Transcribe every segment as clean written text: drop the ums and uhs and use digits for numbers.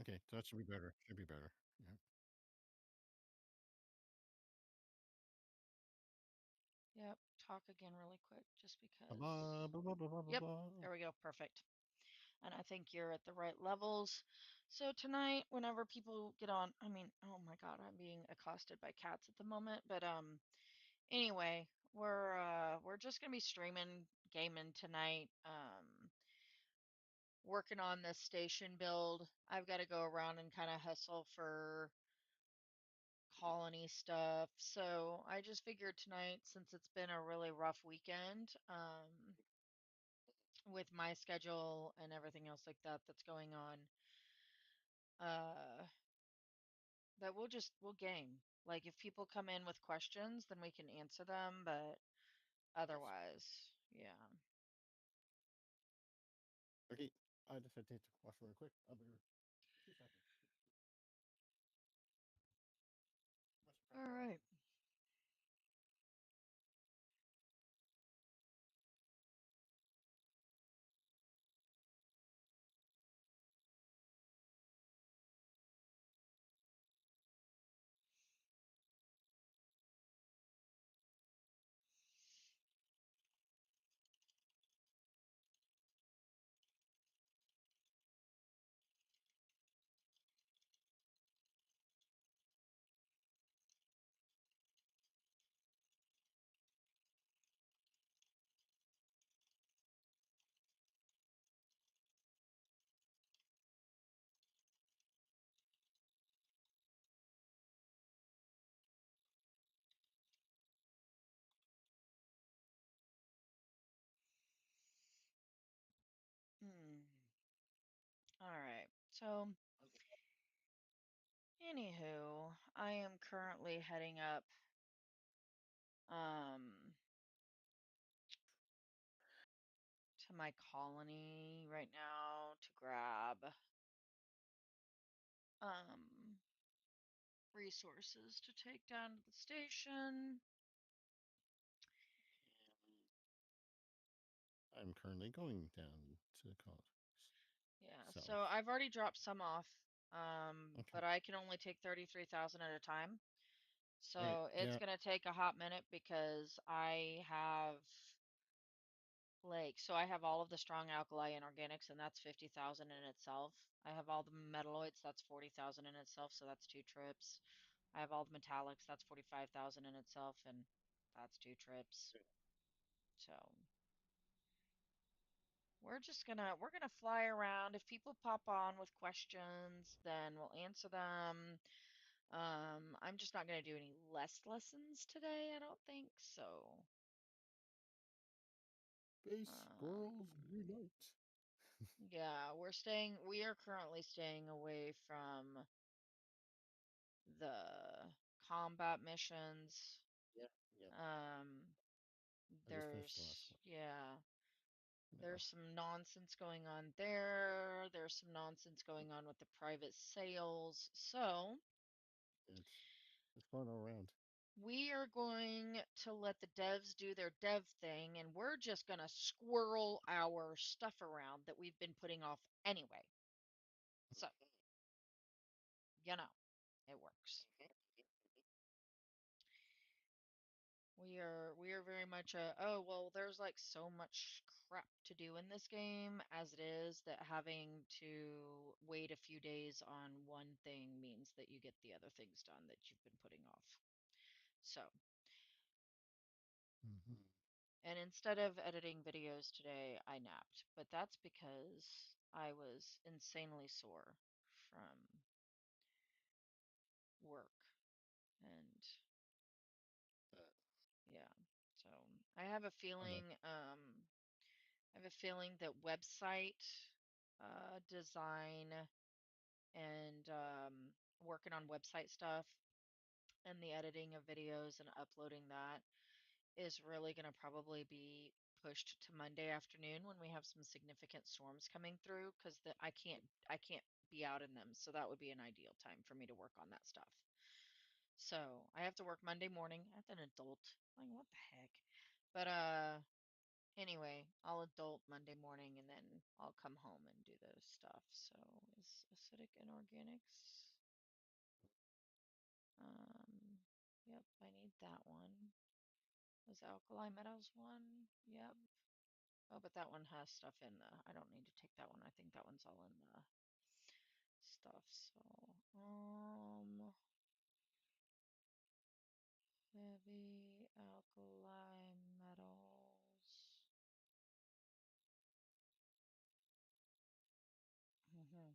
Okay, that should be better. Should be better. Yeah. Yep. Talk again really quick just because. Blah, blah, blah, blah, blah, blah, Yep. blah. There we go. Perfect. And I think you're at the right levels. So tonight, whenever people get on, I mean, oh my God, I'm being accosted by cats at the moment. But anyway, we're just gonna be streaming gaming tonight. Working on this station build. I've got to go around and kind of hustle for colony stuff. So I just figured tonight, since it's been a really rough weekend, with my schedule and everything else like that that's going on, uh, that we'll game. Like if people come in with questions, then we can answer them, but Yes. otherwise, yeah. Okay, I just had to take the wash real quick. I'll be right 2 seconds. Much All appreciated. right. Hmm. All right. So, anywho, I am currently heading up um to my colony right now to grab um resources to take down to the station. I'm currently going down to the college Yeah, so south. I've already dropped some off, Okay. but I can only take 33,000 at a time. Right. So it's Yeah. gonna take a hot minute because I have so I have all of the strong alkali and organics, and that's 50,000 in itself. I have all the metalloids, that's 40,000 in itself, so that's 2 trips. I have all the metallics, that's 45,000 in itself, and that's 2 trips. So we're gonna fly around. If people pop on with questions, then we'll answer them. I'm just not gonna do any less lessons today, I don't think. So, Space squirrels um, unite. yeah, we are currently staying away from the combat missions. Yeah. Yeah. Um, I just finished the last one. yeah, Yeah. there's some nonsense going on there. There's some nonsense going on with the private sales. So, It's it's fun all around. we are going to let the devs do their dev thing, and we're just going to squirrel our stuff around that we've been putting off anyway. So, it works. We are very much oh well, there's like so much crap to do in this game as it is that having to wait a few days on one thing means that you get the other things done that you've been putting off. So, Mm-hmm. and instead of editing videos today, I napped, but that's because I was insanely sore from work. And Uh, yeah, so I have a I know. that website design and working on website stuff and the editing of videos and uploading that is really going to probably be pushed to Monday afternoon when we have some significant storms coming through because I can't be out in them. So that would be an ideal time for me to work on that stuff. So I have to work Monday morning as an adult. Like what the heck? But Anyway, I'll adult Monday morning and then I'll come home and do those stuff. So is acidic inorganics. Um, yep, I need that one. Was alkali metals one? Yep. Oh, but that one has stuff in the. I don't need to take that one. I think that one's all in the stuff. So, heavy alkali metals. Mm-hmm.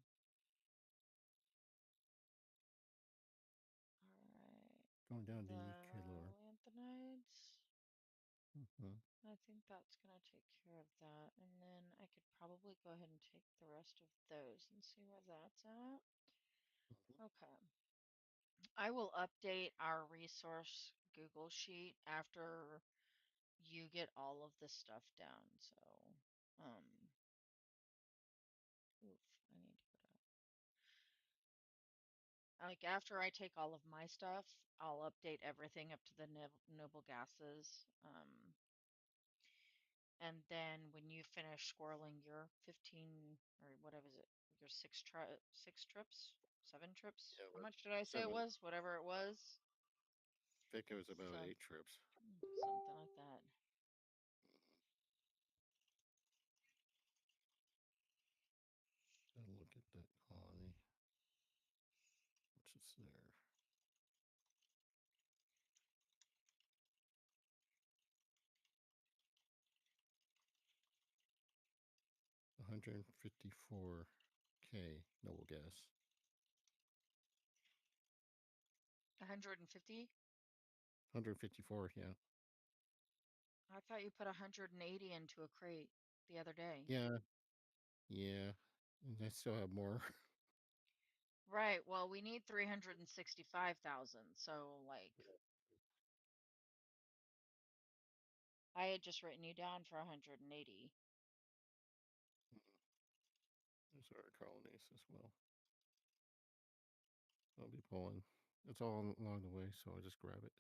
All right. Going down to you, The Kaylor. lanthanides. Mm-hmm. I think that's going to take care of that. And then I could probably go ahead and take the rest of those and see where that's at. Okay. I will update our resource Google sheet after you get all of this stuff down. So, um, oof, I need to put like after I take all of my stuff, I'll update everything up to the noble gases. And then when you finish squirreling your 15 or whatever is it, your six trips, seven trips. Yeah, How but much did I say it 7. was? Whatever it was. I think it was about So 8 trips. something like that. Mhm. Gotta look at that colony. Which is there. $154K noble gas. 150? 154, yeah. I thought you put 180 into a crate the other day. Yeah, yeah. And I still have more. Right. Well, we need 365,000. So like I had just written you down for 180. There's our colonies as well. I'll be pulling. It's all along the way, so I'll just grab it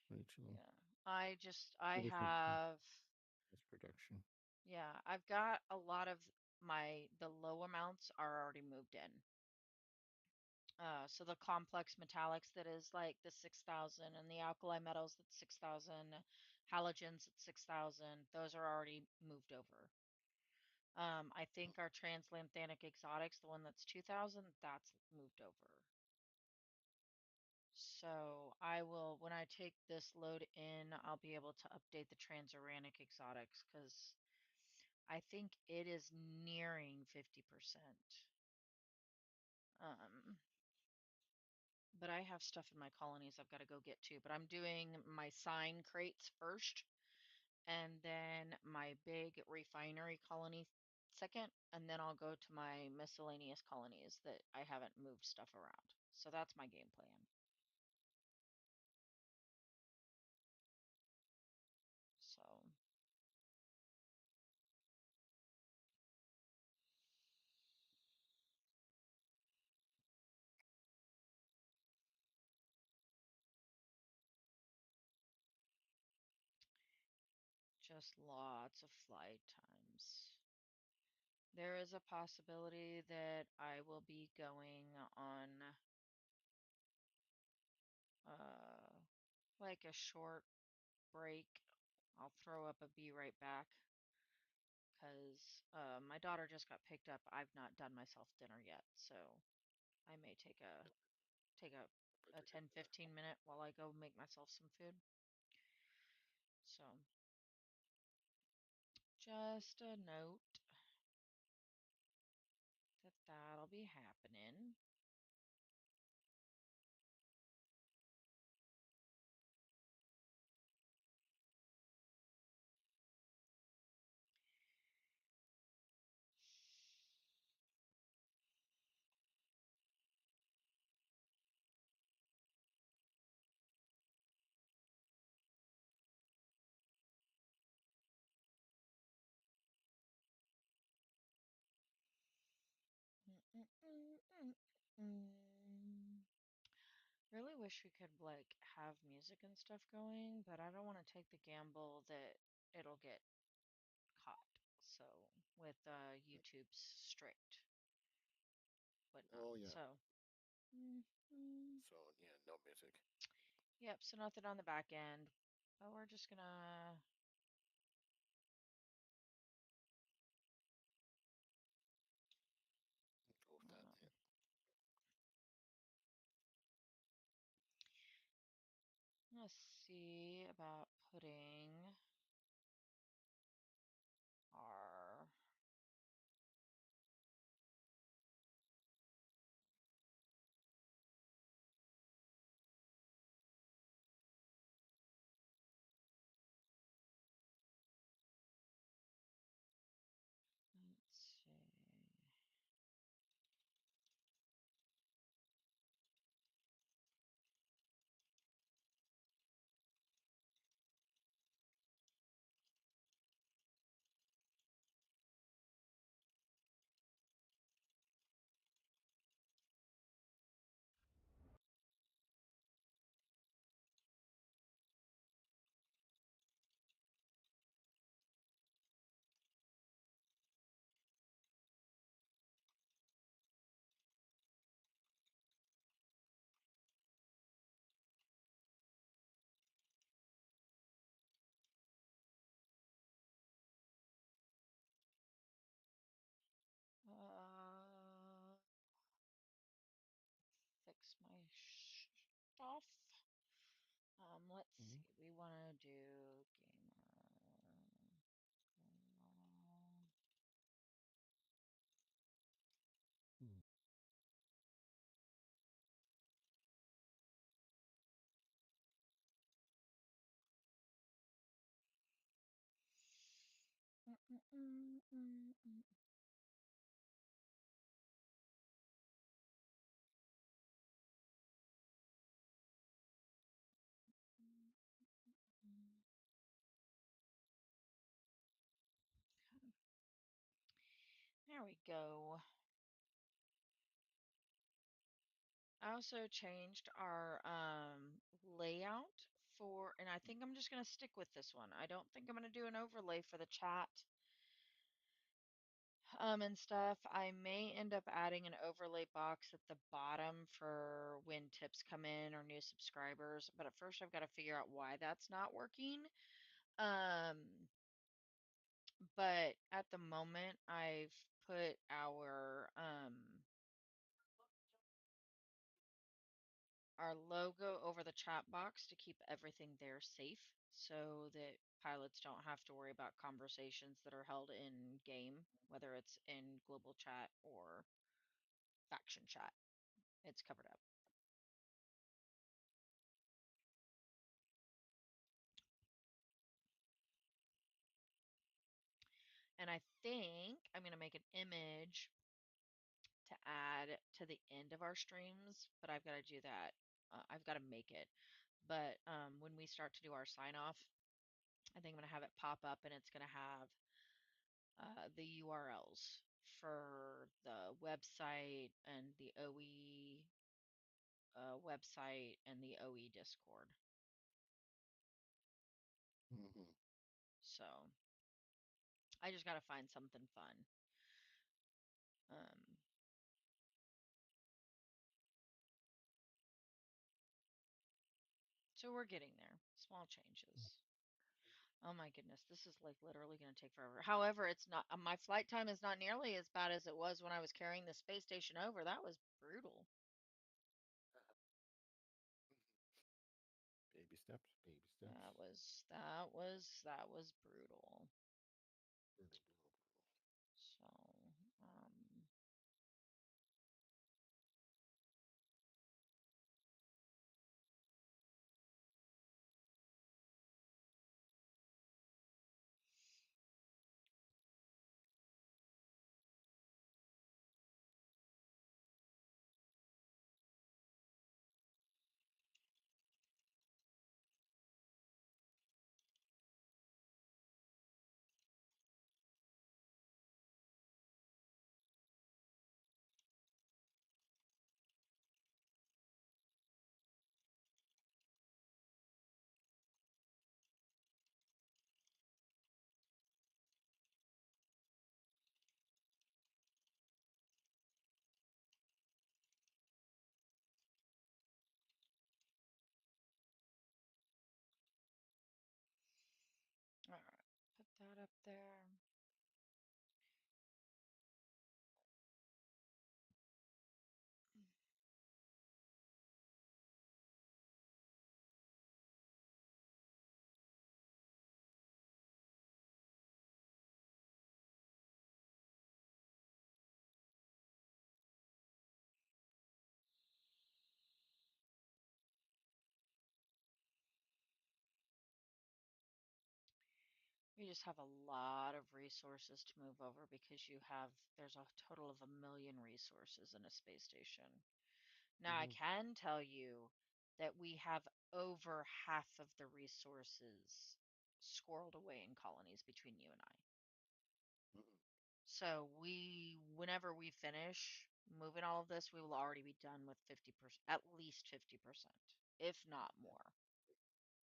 for each of them. Yeah. I Two different have, gas production. yeah, I've got a lot of the low amounts are already moved in. So the complex metallics that is like the 6,000 and the alkali metals that's 6,000, halogens at 6,000, those are already moved over. I think our translanthanic exotics, the one that's 2,000, that's moved over. So I will, when I take this load in, I'll be able to update the transuranic exotics because I think it is nearing 50%. Um, but I have stuff in my colonies I've got to go get to. But I'm doing my sign crates first, and then my big refinery colony second, and then I'll go to my miscellaneous colonies that I haven't moved stuff around. So that's my game plan. So just lots of flight times. There is a possibility that I will be going on uh like a short break. I'll throw up a be right back because my daughter just got picked up. I've not done myself dinner yet, so I may take a Better get 10-15 minute while I go make myself some food. So just a note that that'll be happening. Mm, mm, mm, mm, mm. Really wish we could like have music and stuff going, but I don't want to take the gamble that it'll get caught. So with YouTube's strict whatnot. Oh yeah. So mm, So yeah, no music. yep. So nothing on the back end, but we're just gonna Go with that. um, Yeah. let's see about putting our let's see. Uh, fix my stuff. Let's Mm-hmm. see. We want to do gamer. Girl. Mm, mm, mm, mm, mm, mm, mm. There we go. I also changed our layout for, and I think I'm just gonna stick with this one. I don't think I'm gonna do an overlay for the chat and stuff. I may end up adding an overlay box at the bottom for when tips come in or new subscribers, but at first I've got to figure out why that's not working. Um, but at the moment I've put our logo over the chat box to keep everything there safe so that pilots don't have to worry about conversations that are held in game, whether it's in global chat or faction chat. It's covered up. And I think I'm going to make an image to add to the end of our streams, but I've got to do that. I've got to make it. But when we start to do our sign off, I think I'm going to have it pop up and it's going to have the URLs for the website and the OE website and the OE Discord. Mm-hmm. So I just got to find something fun. Um, so we're getting there. Small changes. Oh my goodness, this is like literally going to take forever. However, it's not, my flight time is not nearly as bad as it was when I was carrying the space station over. That was brutal. Baby steps. Baby steps. That was brutal. Brutal, brutal, brutal. So, um, up there. You just have a lot of resources to move over because there's a total of 1 million resources in a space station. Now, I Mhm. can tell you that we have over half of the resources squirreled away in colonies between you and I. Mhm. So whenever we finish moving all of this, we will already be done with 50%, at least 50%, if not Yeah. more.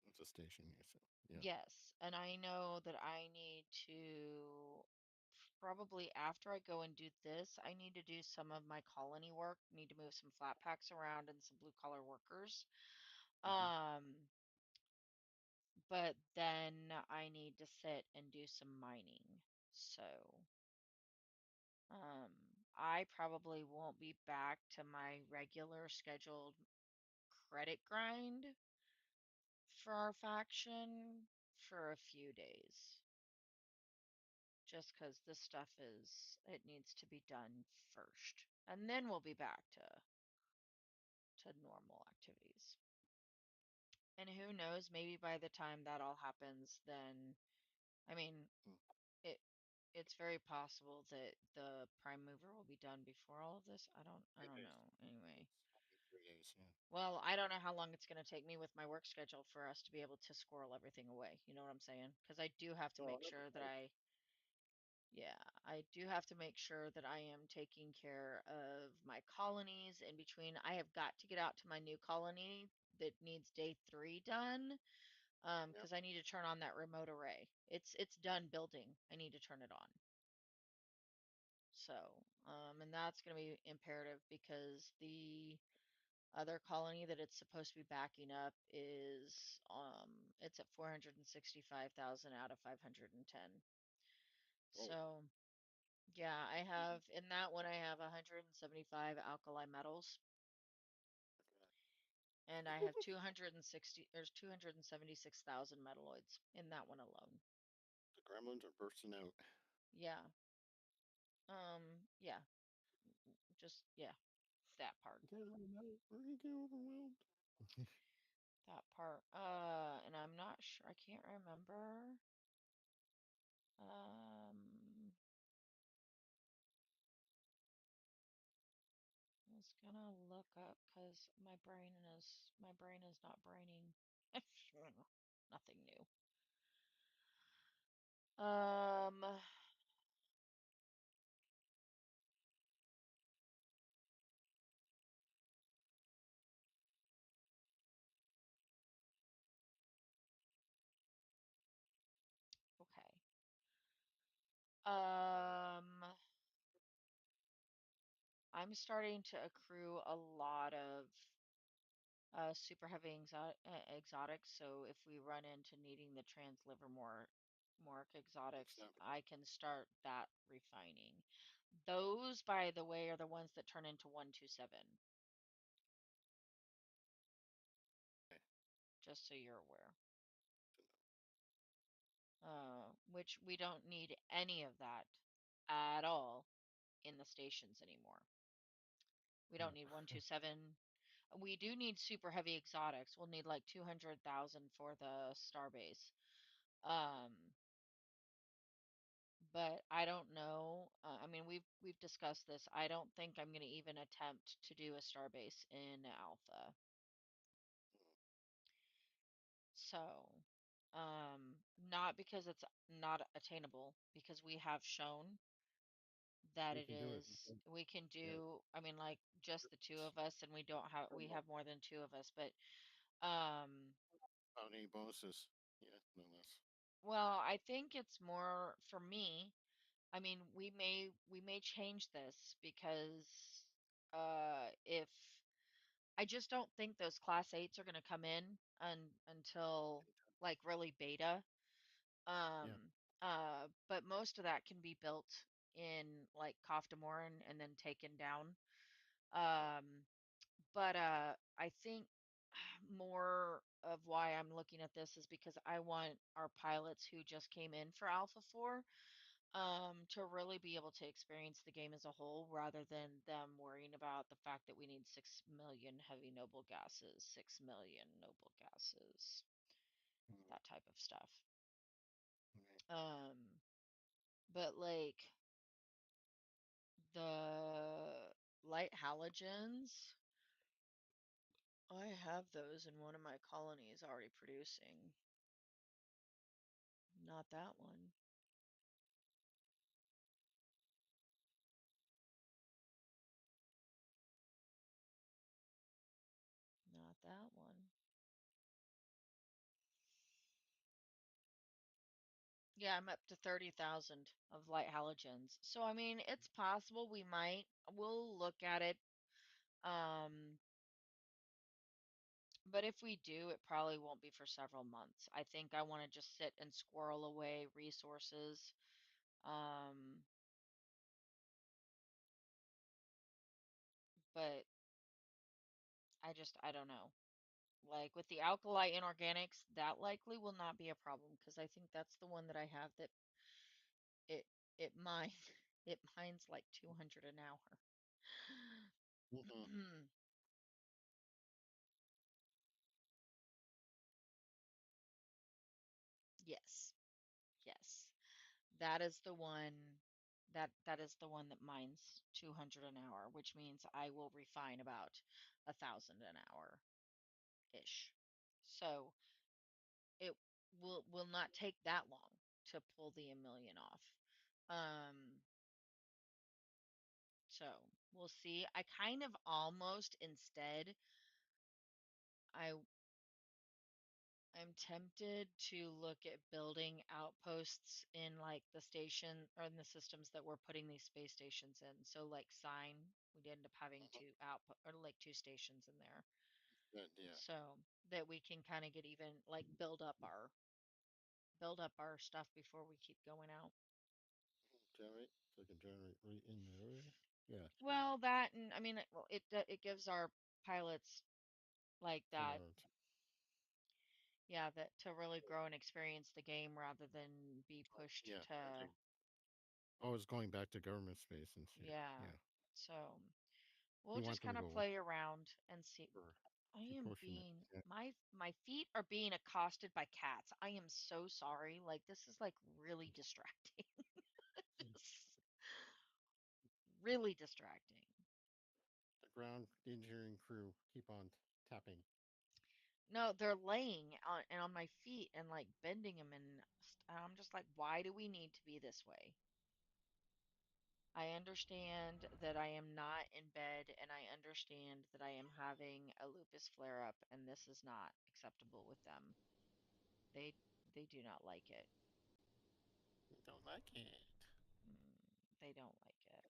It's a station, yeah, so yeah. Yes, and I know that I need to probably after I go and do this, I need to do some of my colony work, need to move some flat packs around and some blue collar workers. Mhm. Um, but then I need to sit and do some mining. So, I probably won't be back to my regular scheduled credit grind for our faction for a few days. Just because this stuff it needs to be done first. And then we'll be back to normal activities. And who knows, maybe by the time that all happens, then, I mean, Mm. it it's very possible that the prime mover will be done before all of this. I 3 don't days. know. Anyway. It's only 3 days, yeah. Well, I don't know how long it's going to take me with my work schedule for us to be able to squirrel everything away. You know what I'm saying? Because I do have to Oh, make I would sure that hope. yeah, I do have to make sure that I am taking care of my colonies in between. I have got to get out to my new colony that needs day 3 done, Yeah. because I need to turn on that remote array. It's done building. I need to turn it on. So, and that's going to be imperative because the other colony that it's supposed to be backing up is it's at 465,000 out of 510. Oh, So, yeah, I have in that one I have 175 alkali metals okay. and I have 260 there's 276,000 metalloids in that one alone. The gremlins are bursting out. Yeah. Yeah, just yeah, that part. Get overwhelmed. We're gonna get overwhelmed. That part. And I'm not sure. I can't remember. Um, I was gonna look up because my brain is not braining. Nothing new. Um, okay. Um, I'm starting to accrue a lot of super heavy exotics. So if we run into needing the trans livermore It's exotics, not I can start that refining. Those, by the way, are the ones that turn into 127, okay. just so you're aware. Which we don't need any of that at all in the stations anymore. We don't Yeah. need 127. We do need super heavy exotics. We'll need like 200,000 for the starbase. Um, but I don't know. I mean, we've discussed this. I don't think I'm going to even attempt to do a starbase in Alpha. Mm. So, not because it's not attainable, because we have shown that We it can do it. is. We can Yeah. do, I mean, like just the two It's of us, and we remote. have more than two of us, but um, Without any bonuses. Yeah, no less. well, I think it's more for me. I mean, we may change this because if I just don't think those class 8s are going to come in until like really beta. Yeah. Um But most of that can be built in like Koftamorin and then taken down. Um, but I think more of why I'm looking at this is because I want our pilots who just came in for Alpha 4 to really be able to experience the game as a whole rather than them worrying about the fact that we need 6 million heavy noble gases, 6 million noble gases, Mm, that type of stuff. right. Um, but like the light halogens, I have those in one of my colonies already producing. Not that one. Not that one. Yeah, I'm up to 30,000 of light halogens. So, I mean, it's possible we'll look at it. Um, but if we do, it probably won't be for several months. I think I want to just sit and squirrel away resources. Um, but I don't know. Like with the alkali inorganics, that likely will not be a problem because I think that's the one that I have that it it mines it mines like 200 an hour. Mhm. Yes. Yes. That is the one that is the one that mines 200 an hour, which means I will refine about 1,000 an hour ish. So it will not take that long to pull the a million off. Um, so we'll see. I kind of almost instead I I'm tempted to look at building outposts in like the station or in the systems that we're putting these space stations in. So like sign, we'd end up having Mhm. two output or like two stations in there. Good, yeah. So that we can kind of get even like build up our stuff before we keep going out. Generate, so it can generate right in the area. Yeah, it's good. Well, that and I mean it gives our pilots like that, Somewhere to, yeah, that to really grow and experience the game rather than be oh, pushed yeah, to, oh, it's going back to government space and shit. yeah. Yeah, So we'll we just want them to kind of go play around and see. for I keep am pushing it. being Yeah. my feet are being accosted by cats. I am so sorry. Like this is like really distracting. Just really distracting. The ground engineering crew keep on tapping. No, they're laying on my feet and like bending them and I'm just like, why do we need to be this way? I understand that I am not in bed and I understand that I am having a lupus flare up and this is not acceptable with them. They they do not like it. Don't like it. Mm, they don't like it.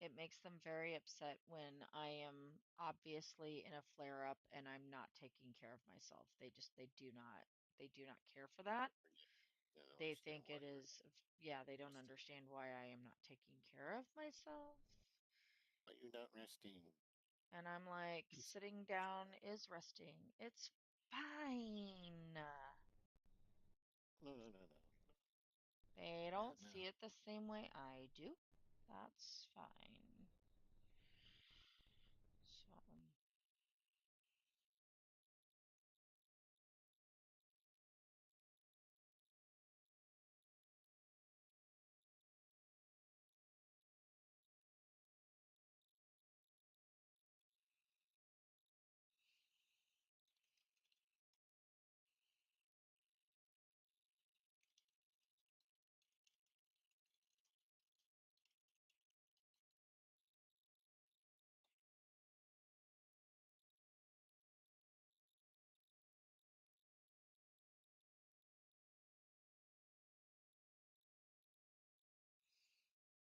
It makes them very upset when I am obviously in a flare up and I'm not taking care of myself. They do not care for that. I don't They understand think why. it is, yeah, they don't Resting. understand why I am not taking care of myself. Are you not resting? And I'm like, You sitting down is resting. It's fine. no, no, no, no, They no, don't no. see it the same way I do. That's fine. So,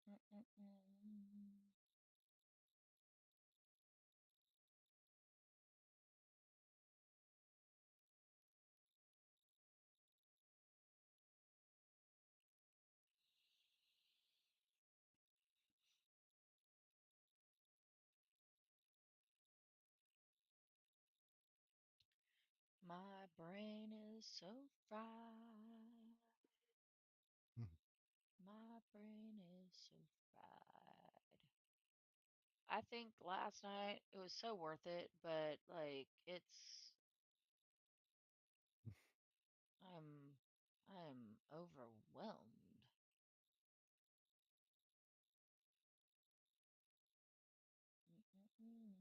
mm-mm-mm. My brain is so fried. Mhm. My brain is so fried. I think last night it was so worth it, but like I'm I'm overwhelmed. Mm-mm-mm.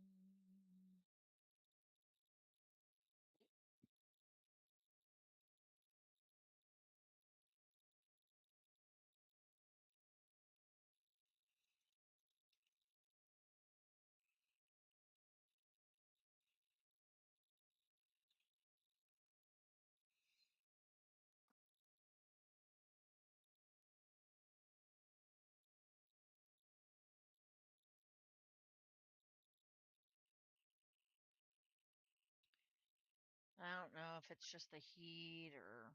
I don't know if it's just the heat or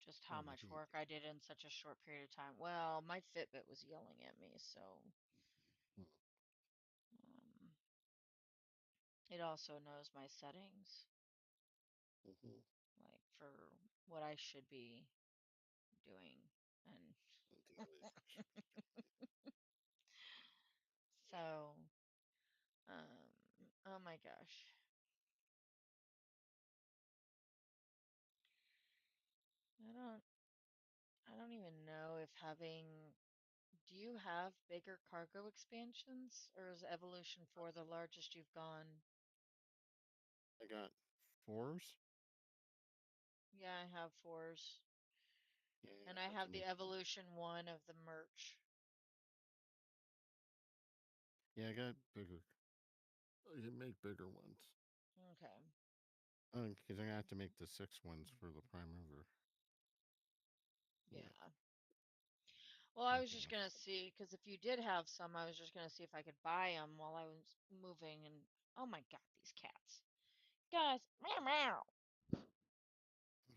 just how Probably much heat. work I did in such a short period of time. Well, my Fitbit was yelling at me, so Mm. um, it also knows my settings, Mhm. like for what I should be doing. And Ideally, should be so, oh my gosh. I don't I don't even know if having do you have bigger cargo expansions or is Evolution 4 the largest you've gone? I got fours. Yeah, I have fours. Yeah, And I I have to have the make them. Evolution 1 of the merch. Yeah, I got bigger. You can make bigger ones. Okay. Because I'm gonna have to make the six ones for the Prime River. Yeah, Yeah. Well, I make was them just with. gonna see, because if you did have some, I was just gonna see if I could buy them while I was moving. And oh my God, these cats, guys, meow meow.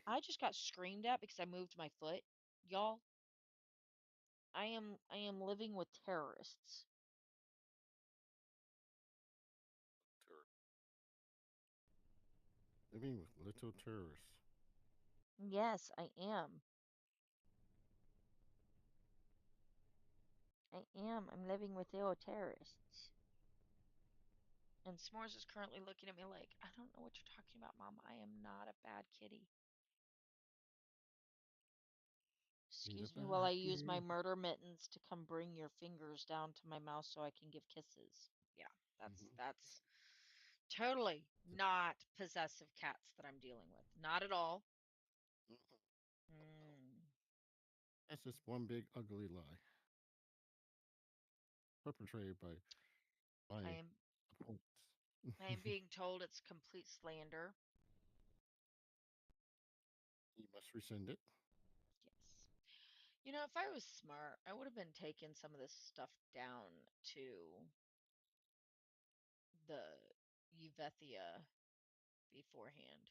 I just got screamed at because I moved my foot, y'all. I am living with terrorists. Living with little tourists. Yes, I am. I am. I'm living with little terrorists. And S'mores is currently looking at me like, I don't know what you're talking about, Mom. I am not a bad kitty. He's a Excuse me while I bad use my kitty. murder mittens to come bring your fingers down to my mouth so I can give kisses. Yeah, that's Mhm. that's totally not possessive cats that I'm dealing with. Not at all. Mhm. Mm. That's just one big ugly lie perpetrated by I my am opponents. I am being told it's complete slander. You must rescind it. Yes. You know, if I was smart, I would have been taking some of this stuff down to the Uvethia beforehand.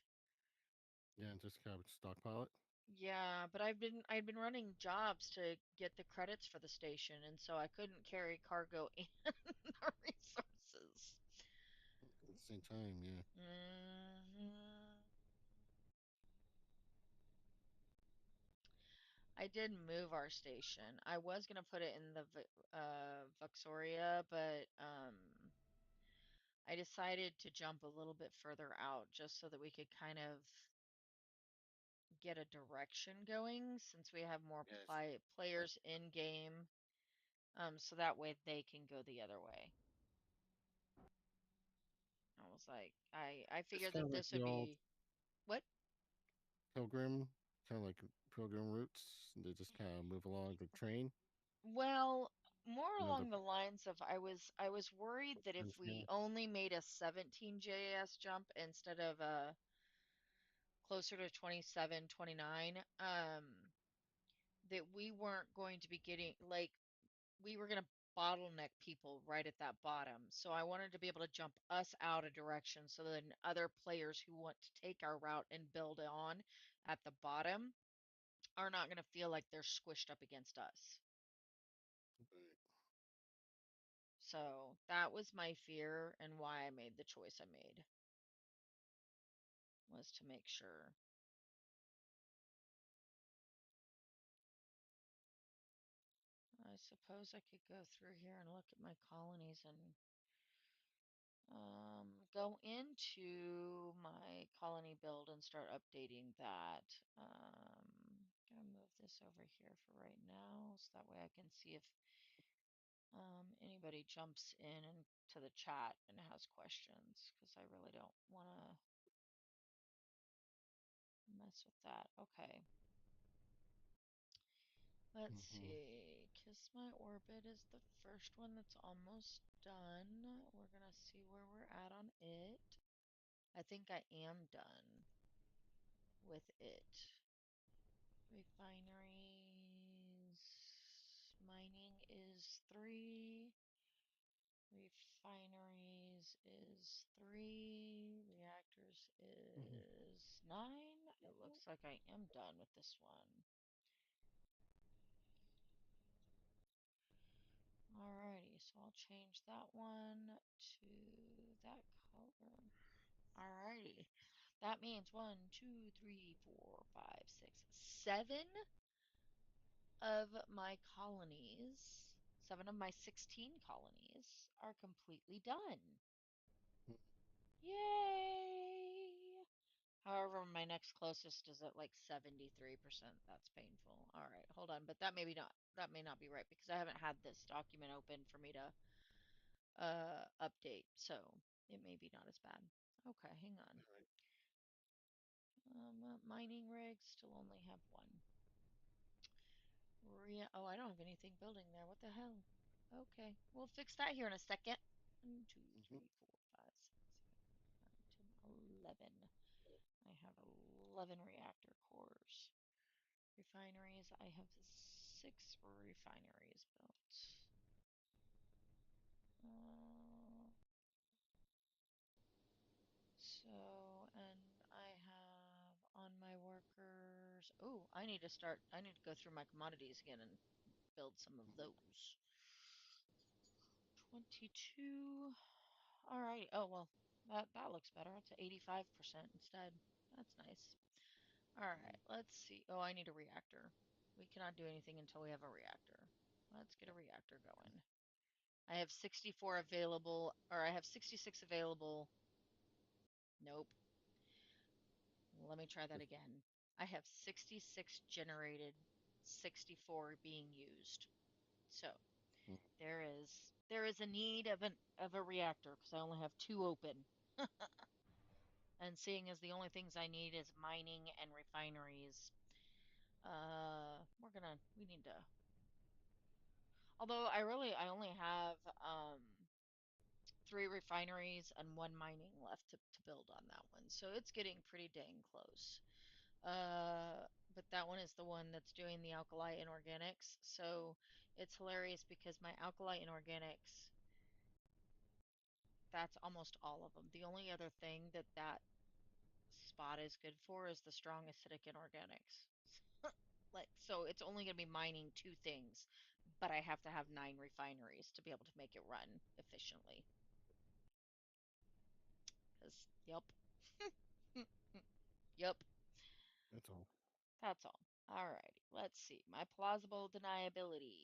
Yeah, and just kind of stockpile it. Yeah, but I'd been running jobs to get the credits for the station, and so I couldn't carry cargo and the resources. At the same time, yeah. hmm I did move our station. I was gonna put it in the Vuxoria, but I decided to jump a little bit further out just so that we could kind of get a direction going since we have more Yes. Like, players in game, so that way they can go the other way. I was like, I it's figured kind that of like this the would old be what? pilgrim, kind of like pilgrim routes. They just kind of move along the train. Well, more You know, the along the lines of I was worried that if we yeah. only made a 17 JAS jump instead of closer to 27, 29, that we weren't going to be getting like we were going to bottleneck people right at that bottom. So I wanted to be able to jump us out a direction so then other players who want to take our route and build on at the bottom are not going to feel like they're squished up against us. Right. So that was my fear and why I made the choice I made. was to make sure. I suppose I could go through here and look at my colonies and go into my colony build and start updating that. Gonna move this over here for right now, so that way I can see if anybody jumps in and to the chat and has questions, because I really don't want to mess with that. Okay, let's Mm-hmm. see. Kiss My Orbit is the first one that's almost done. We're gonna see where we're at on it. I think I am done with it. Refineries. Mining is 3. Refineries is 3. Reactors Mm-hmm. is 9. It looks like I am done with this one. Alrighty, so I'll change that one to that color. Alrighty. That means 1, 2, 3, 4, 5, 6, 7 of my colonies, 7 of my 16 colonies are completely done. Yay! However, my next closest is at like 73%. That's painful. All right, hold on, but that may not be right because I haven't had this document open for me to update, so it may be not as bad. Okay, hang on. All right. Mining rigs still only have one. Oh, I don't have anything building there. What the hell? Okay, we'll fix that here in a second. 1, 2, Mm-hmm. 3, 4, 5, 6, 7, 8, 9, 10, 11. I have 11 reactor cores. Refineries, I have 6 refineries built. Uh, and I have on my workers. Oh, I need to go through my commodities again and build some of those. 22. All right. Oh, well, that looks better. It's at 85% instead. That's nice. All right, let's see. Oh, I need a reactor. We cannot do anything until we have a reactor. Let's get a reactor going. I have 64 available, or I have 66 available. Nope. Let me try that again. I have 66 generated, 64 being used. So there is a need of a reactor because I only have 2 open. And seeing as the only things I need is mining and refineries, we need to. Although I only have 3 refineries and 1 mining left to build on that one, so it's getting pretty dang close. But that one is the one that's doing the alkali inorganics, so it's hilarious because my alkali inorganics, that's almost all of them. The only other thing that spot is good for is the strong acidic inorganics. Like, so it's only going to be mining 2 things, but I have to have 9 refineries to be able to make it run efficiently. Because, yep. Yep, That's all. that's all. Alrighty, let's see. My plausible deniability.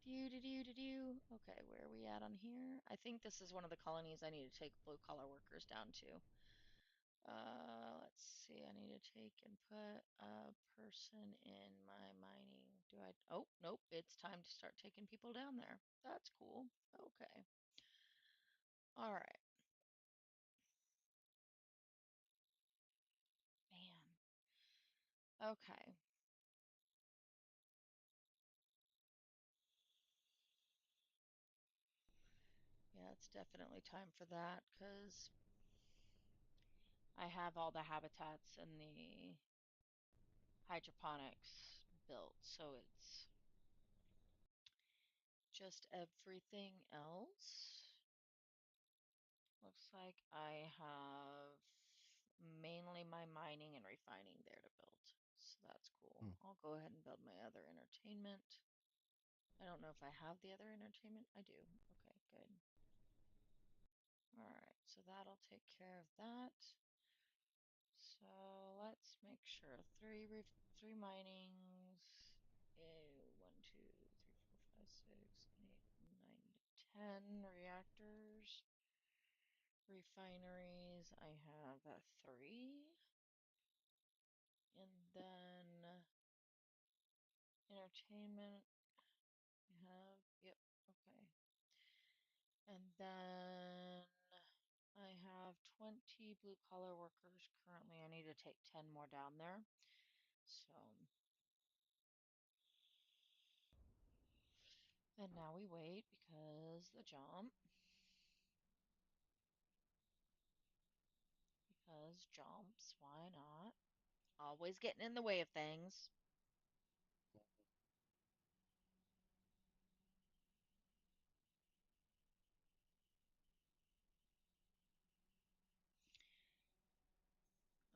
Do do do do do. Okay, where are we at on here? I think this is one of the colonies I need to take blue collar workers down to. Let's see. I need to take and put a person in my mining. Do I? Oh, nope. It's time to start taking people down there. That's cool. Okay. All right. Man. Okay. Yeah, it's definitely time for that because I have all the habitats and the hydroponics built, so it's just everything else. Looks like I have mainly my mining and refining there to build, so that's cool. Mm. I'll go ahead and build my other entertainment. I don't know if I have the other entertainment. I do. Okay, good. All right, so that'll take care of that. So let's make sure three minings. One, two, three, four, five, six, eight, 9 to 10 reactors. Refineries, I have three. And then entertainment, I have, yep, okay. And then I have 20 blue collar workers currently. I need to take 10 more down there. So, and now we wait because the jump. Because jumps, why not? Always getting in the way of things.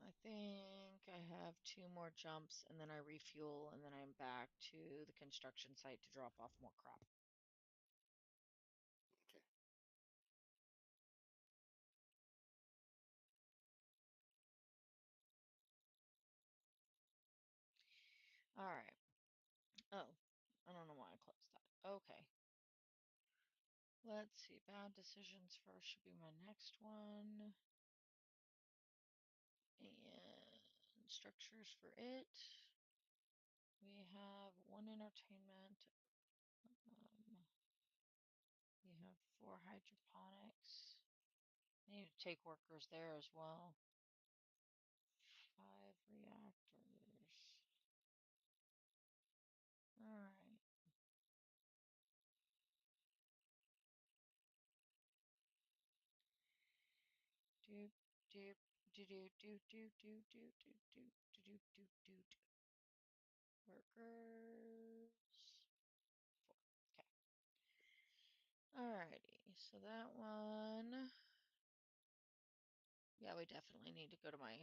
I think I have two more jumps and then I refuel and then I'm back to the construction site to drop off more crop. Okay. All right. Oh, I don't know why I closed that. Okay. Let's see. Bad decisions first should be my next one. And structures for it. We have one entertainment. Um, we have 4 hydroponics. I need to take workers there as well. 5 reactors. All right. Doop, doop, do do do do do do do do do do do do. Workers. 4. Okay. Alrighty. So that one. Yeah, we definitely need to go to my.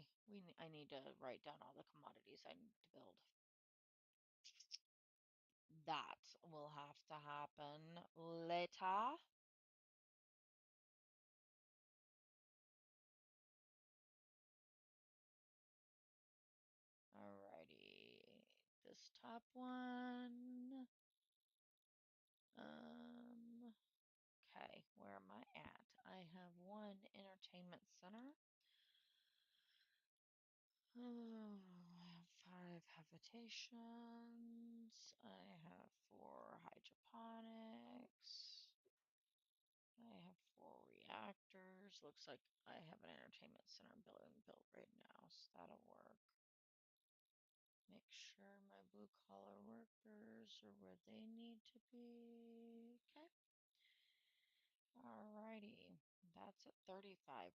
I need to write down all the commodities I need to build. That will have to happen later. Alrighty. This top one. Okay, where am I at? I have one entertainment center. Oh, I have 5 habitations. I have 4 hydroponics. I have 4 reactors. Looks like I have an entertainment center building built right now, so that'll work. Make sure my blue collar workers are where they need to be. Okay. Alrighty. That's at 35%.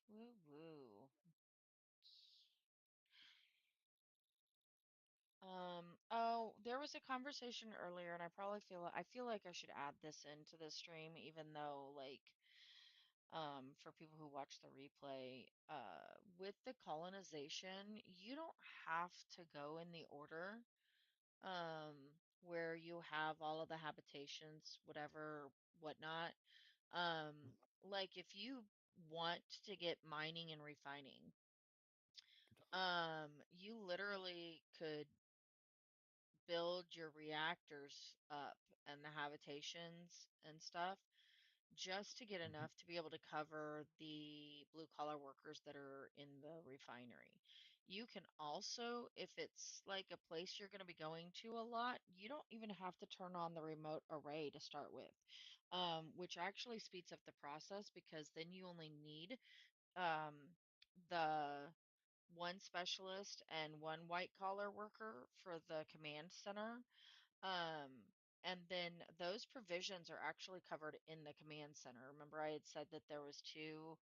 Woo woo. Oh, there was a conversation earlier, and I feel like I should add this into the stream, even though like for people who watch the replay, with the colonization, you don't have to go in the order where you have all of the habitations, whatever, whatnot. Mhm. Like if you want to get mining and refining, you literally could build your reactors up and the habitations and stuff just to get Mhm. enough to be able to cover the blue collar workers that are in the refinery. You can also, if it's like a place you're going to be going to a lot, you don't even have to turn on the remote array to start with, which actually speeds up the process because then you only need um, the one specialist and one white collar worker for the command center. Um, and then those provisions are actually covered in the command center. Remember, I had said that there was two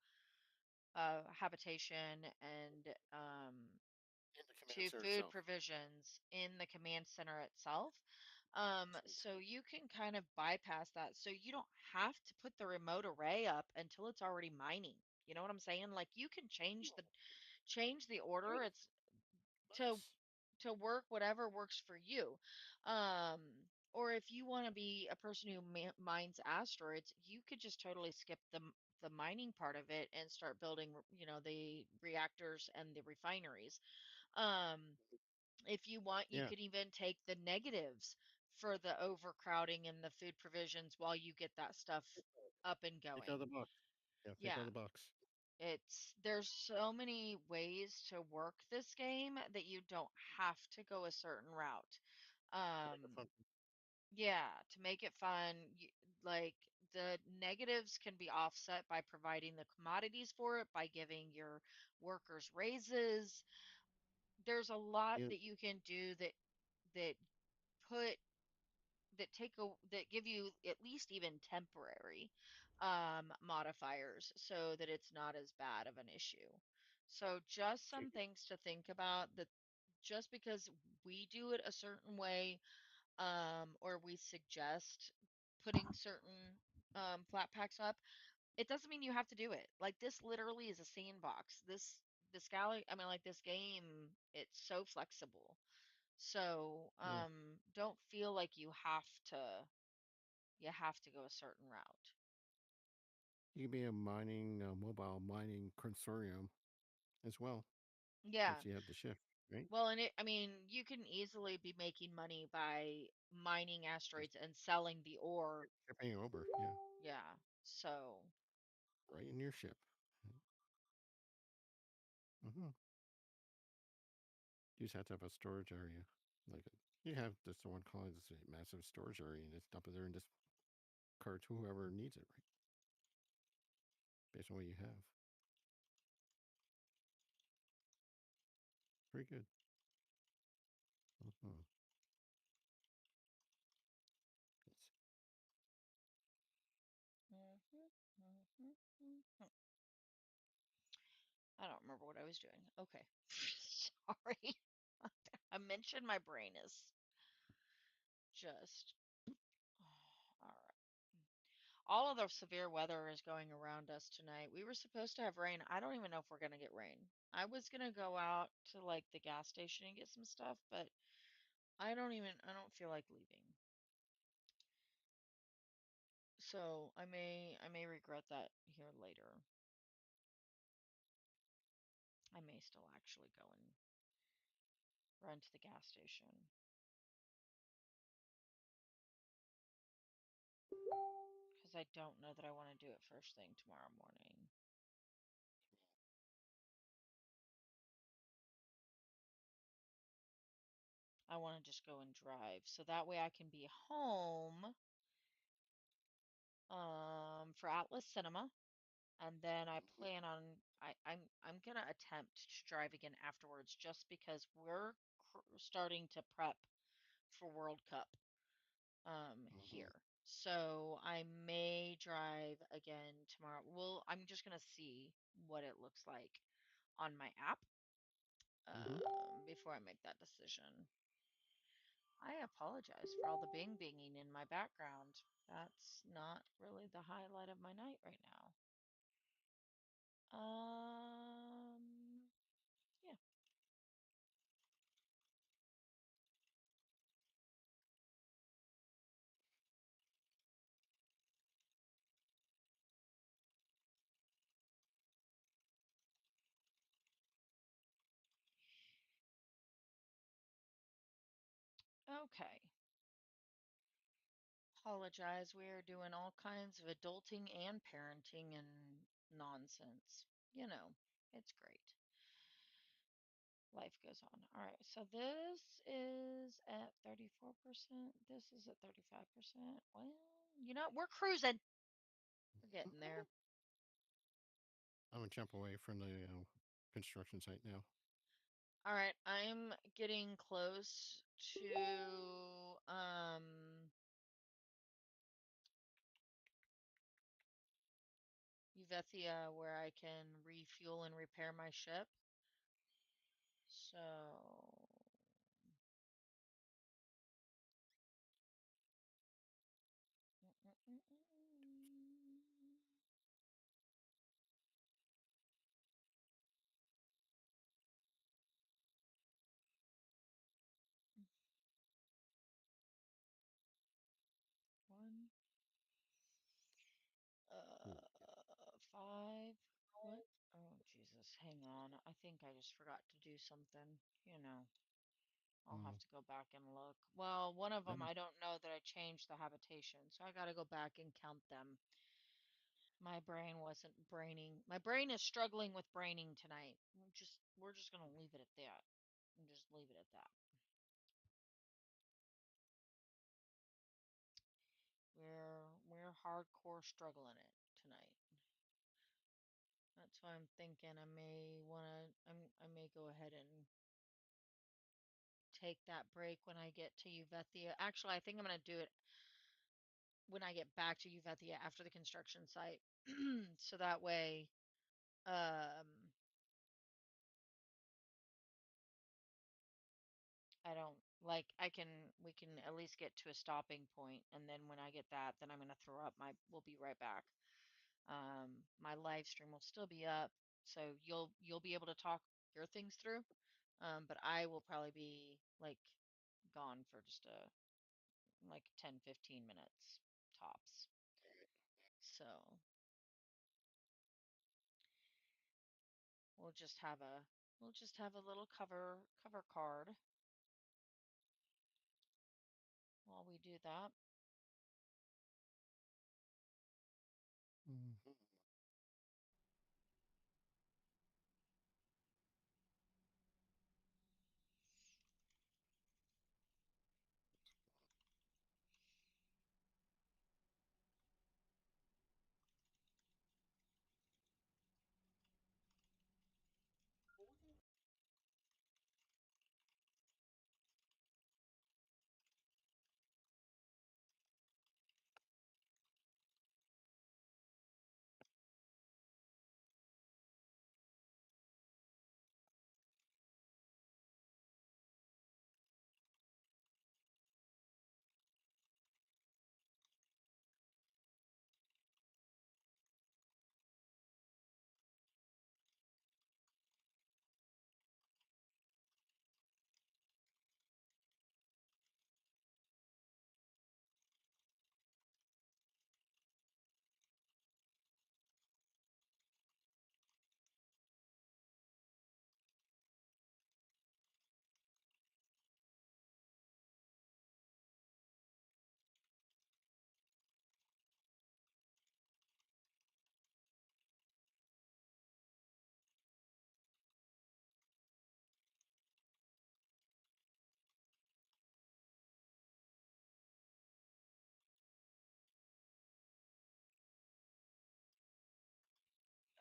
habitation and In the command two center food itself. provisions in the command center itself. So Fantastic. you can kind of bypass that. So you don't have to put the remote array up until it's already mining. You know what I'm saying? Like you can Oh, change the order. oh, It's to nice. to work whatever works for you. Or if you want to be a person who mines asteroids, you could just totally skip the mining part of it and start building, the reactors and the refineries. Um, if you want, you Yeah. could even take the negatives for the overcrowding and the food provisions while you get that stuff up and Think out of going. the box. Yeah, think out of Yeah, the box. there's so many ways to work this game that you don't have to go a certain route. Make it Um, fun. yeah, to make it fun, like the negatives can be offset by providing the commodities for it, by giving your workers raises. There's a lot You that you can do that put that give you at least even temporary modifiers so that it's not as bad of an issue. So just some chicken. things to think about, that just because we do it a certain way, or we suggest putting certain flat packs up, it doesn't mean you have to do it. Like, this literally is a sandbox. This galley, I mean, like, this game, it's so flexible. So, Yeah. don't feel like you have to go a certain route. You can be a mining, mobile mining consortium as well, Yeah. since you have the shift, right? Well, and I mean, you can easily be making money by mining Just asteroids and selling the ore. shipping over, yeah, Yeah. So, right in your ship. Mm-hmm. You just have to have a storage area. Like you have this one called this massive storage area, and just dump it there and just cart to whoever needs it, right? Based on what you have. Very good. Mm-hmm. Yes. mhm, mhm, mhm. I don't remember what I was doing. Okay. Sorry. I mentioned my brain is just all right. All of the severe weather is going around us tonight. We were supposed to have rain. I don't even know if we're going to get rain. I was going to go out to like the gas station and get some stuff, but I don't feel like leaving. So, I may regret that here later. I may still actually go and run to the gas station because I don't know that I want to do it first thing tomorrow morning. I want to just go and drive so that way I can be home for Atlas Cinema. And then I Mhm. plan on I'm gonna attempt to drive again afterwards just because we're starting to prep for World Cup Mhm. here. So I may drive again tomorrow. Well, I'm just gonna see what it looks like on my app Mhm. before I make that decision. I apologize for all the bing binging in my background. That's not really the highlight of my night right now. Yeah. Okay. Apologize. We are doing all kinds of adulting and parenting and nonsense. It's great. Life goes on. All right. So this is at 34%. This is at 35%. Well, we're cruising. We're getting there. I'm gonna jump away from the construction site now. All right. I'm getting close to Uvethia where I can refuel and repair my ship. So, mm, mm, mm, mm. 1, Okay. hang on. I think I just forgot to do something. I'll have Mm. to go back and look. Well, one of them, Then I don't know that I changed the habitation, so I got to go back and count them. My brain wasn't braining. My brain is struggling with braining tonight. We're just gonna leave it at that. And just leave it at that. We're hardcore struggling it tonight. That's why I'm thinking I may go ahead and take that break when I get to Uvetia. Actually, I think I'm gonna do it when I get back to Uvetia after the construction site. So that way, um, I don't like we can at least get to a stopping point, and then when I get that, then I'm gonna throw up we'll be right back. My live stream will still be up, so you'll be able to talk your things through. But I will probably be like gone for just a like 10-15 minutes tops. So we'll just have a little cover card while we do that. mm.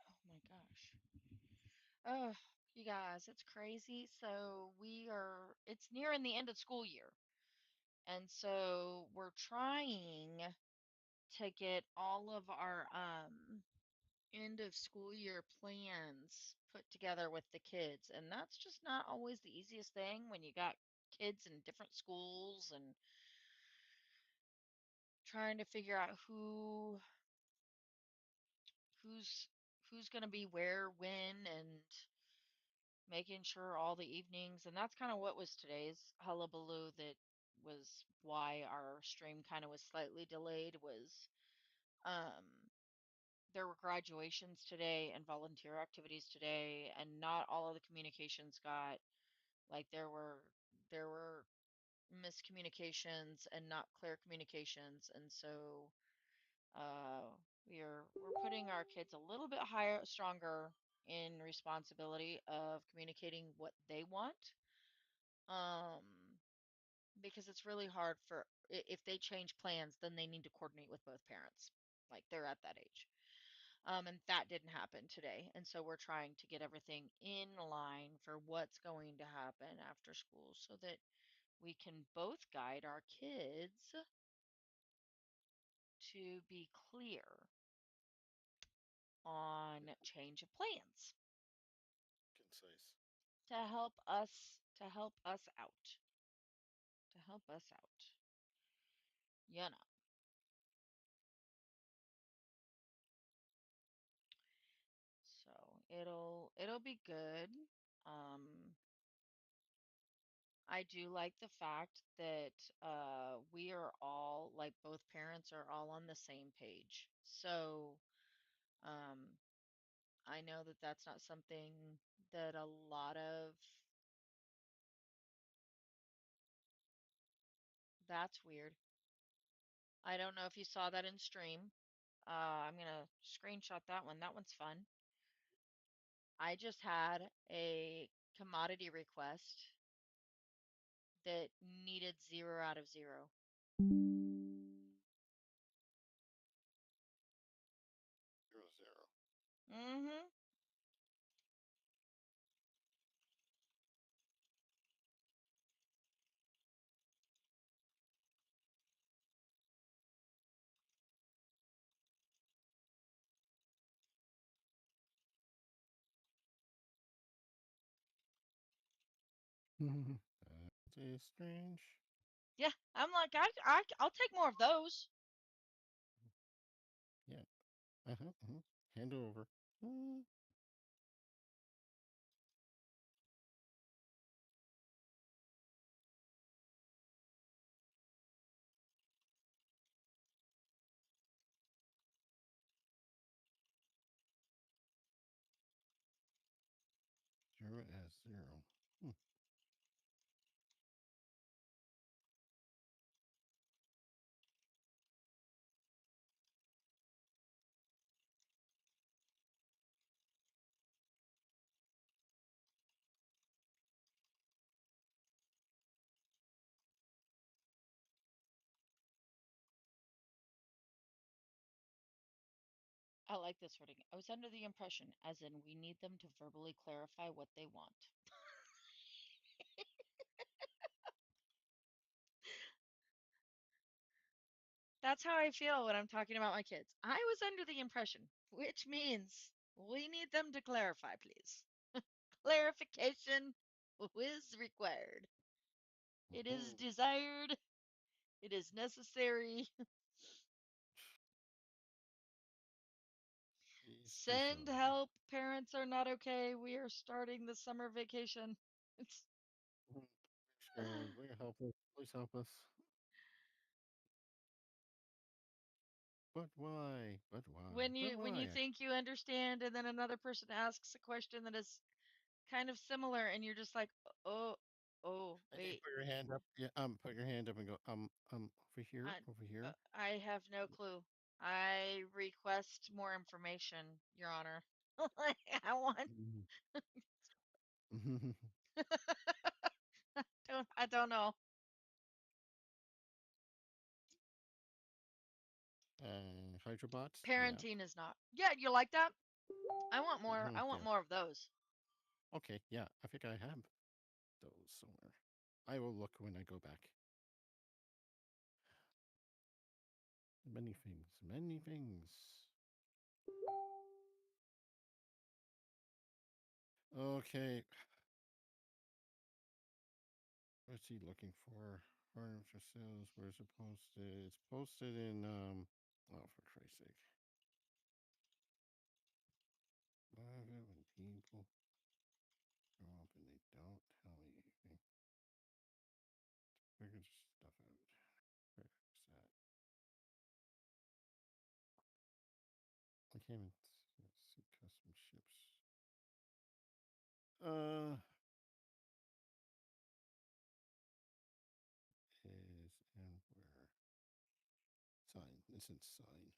Oh my gosh. Oh, you guys, it's crazy. So it's nearing the end of school year. And so we're trying to get all of our end of school year plans put together with the kids. And that's just not always the easiest thing when you got kids in different schools and trying to figure out who's who's going to be where when and making sure all the evenings, and that's kind of what was today's hullabaloo. That was why our stream kind of was slightly delayed. Was um there were graduations today and volunteer activities today, and not all of the communications got, like, there were miscommunications and not clear communications, and so uh we're putting our kids a little bit higher, stronger in responsibility of communicating what they want. Um, because it's really hard if they change plans, then they need to coordinate with both parents. Like, they're at that age. And that didn't happen today. And so we're trying to get everything in line for what's going to happen after school so that we can both guide our kids to be clear on change of plans Concise. to help us out. To help us out. You know. So it'll be good. Um, I do like the fact that we are all, like, both parents are all on the same page. So um I know that that's not something that a lot of that's weird. I don't know if you saw that in stream. I'm gonna screenshot that one. That one's fun. I just had a commodity request that needed 0 out of 0. 0, 0. Mm-hmm. 'That's strange. Yeah, I'm like, I'll take more of those. Yeah. Uh-huh. Hand over. Mm. 0 as 0. I like this wording. I was under the impression, as in, we need them to verbally clarify what they want. That's how I feel when I'm talking about my kids. I was under the impression, which means we need them to clarify, please. Clarification is required. It is Mhm. desired. It is necessary. Please Send confirm. help. Parents are not okay. We are starting the summer vacation. It's Mhm. Will you help us? Please help us. But why? But why? when But you why? think you understand and then another person asks a question that is kind of similar and you're just like, "Oh, oh, And you wait. put your hand up. Yeah. Put your hand up and go. Over here. I Over here. I have no clue. I request more information, Your Honor." Like, I want Mhm. I don't know. Hydrobots. Yeah. Parenting is not. Yeah, you like that? I want more. I want Yeah. more of those. Okay. Yeah. I think I have those somewhere. I will look when I go back. Many things. Many things. Okay. What's he looking for? Furniture sales. Where's it posted? It's posted in Oh, for Christ's sake! Love it when people show up and they don't tell me anything. Figure this stuff out. Where's that? I can't even see custom ships. Uh, is and where? Sign. It's in sign.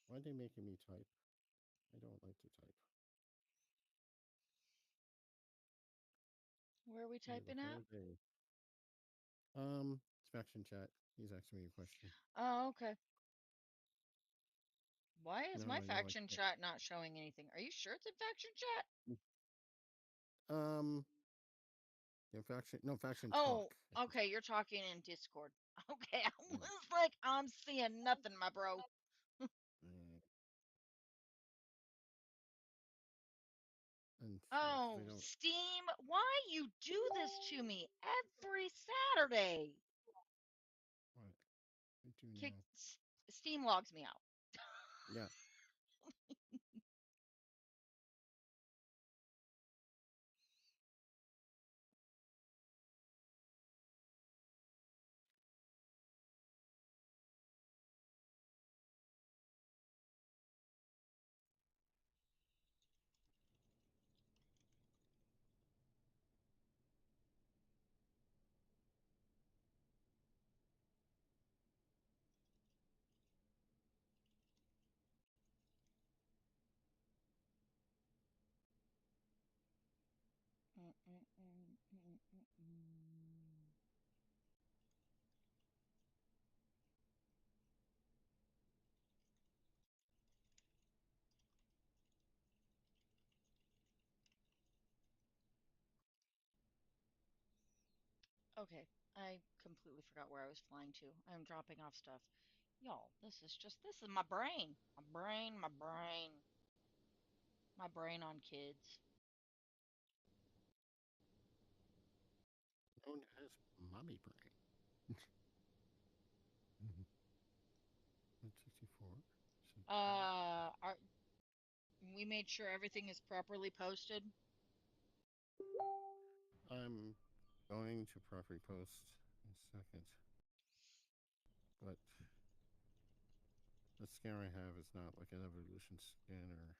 Why are they making me type? I don't like to type. Where are we Here the typing at? whole day. It's faction chat. He's asking me a question. Oh, okay. Why is No, my I know I faction can't. chat not showing anything? Are you sure it's in faction chat? Um, yeah, faction. No, faction Oh, talk. I should okay. say. You're talking in Discord. Okay, I Yeah. was like, I'm seeing nothing, my bro. Uh, and yeah, because I Oh, don't. Steam, why you do this to me every Saturday? What I do Kick, now? Steam logs me out. Yeah. Okay, I completely forgot where I was flying to. I'm dropping off stuff. Y'all, this is my brain. My brain on kids. Known as mommy brain. 164. Are we made sure everything is properly posted? I'm going to properly post in a second, but the scanner I have is not like an Evolution Scanner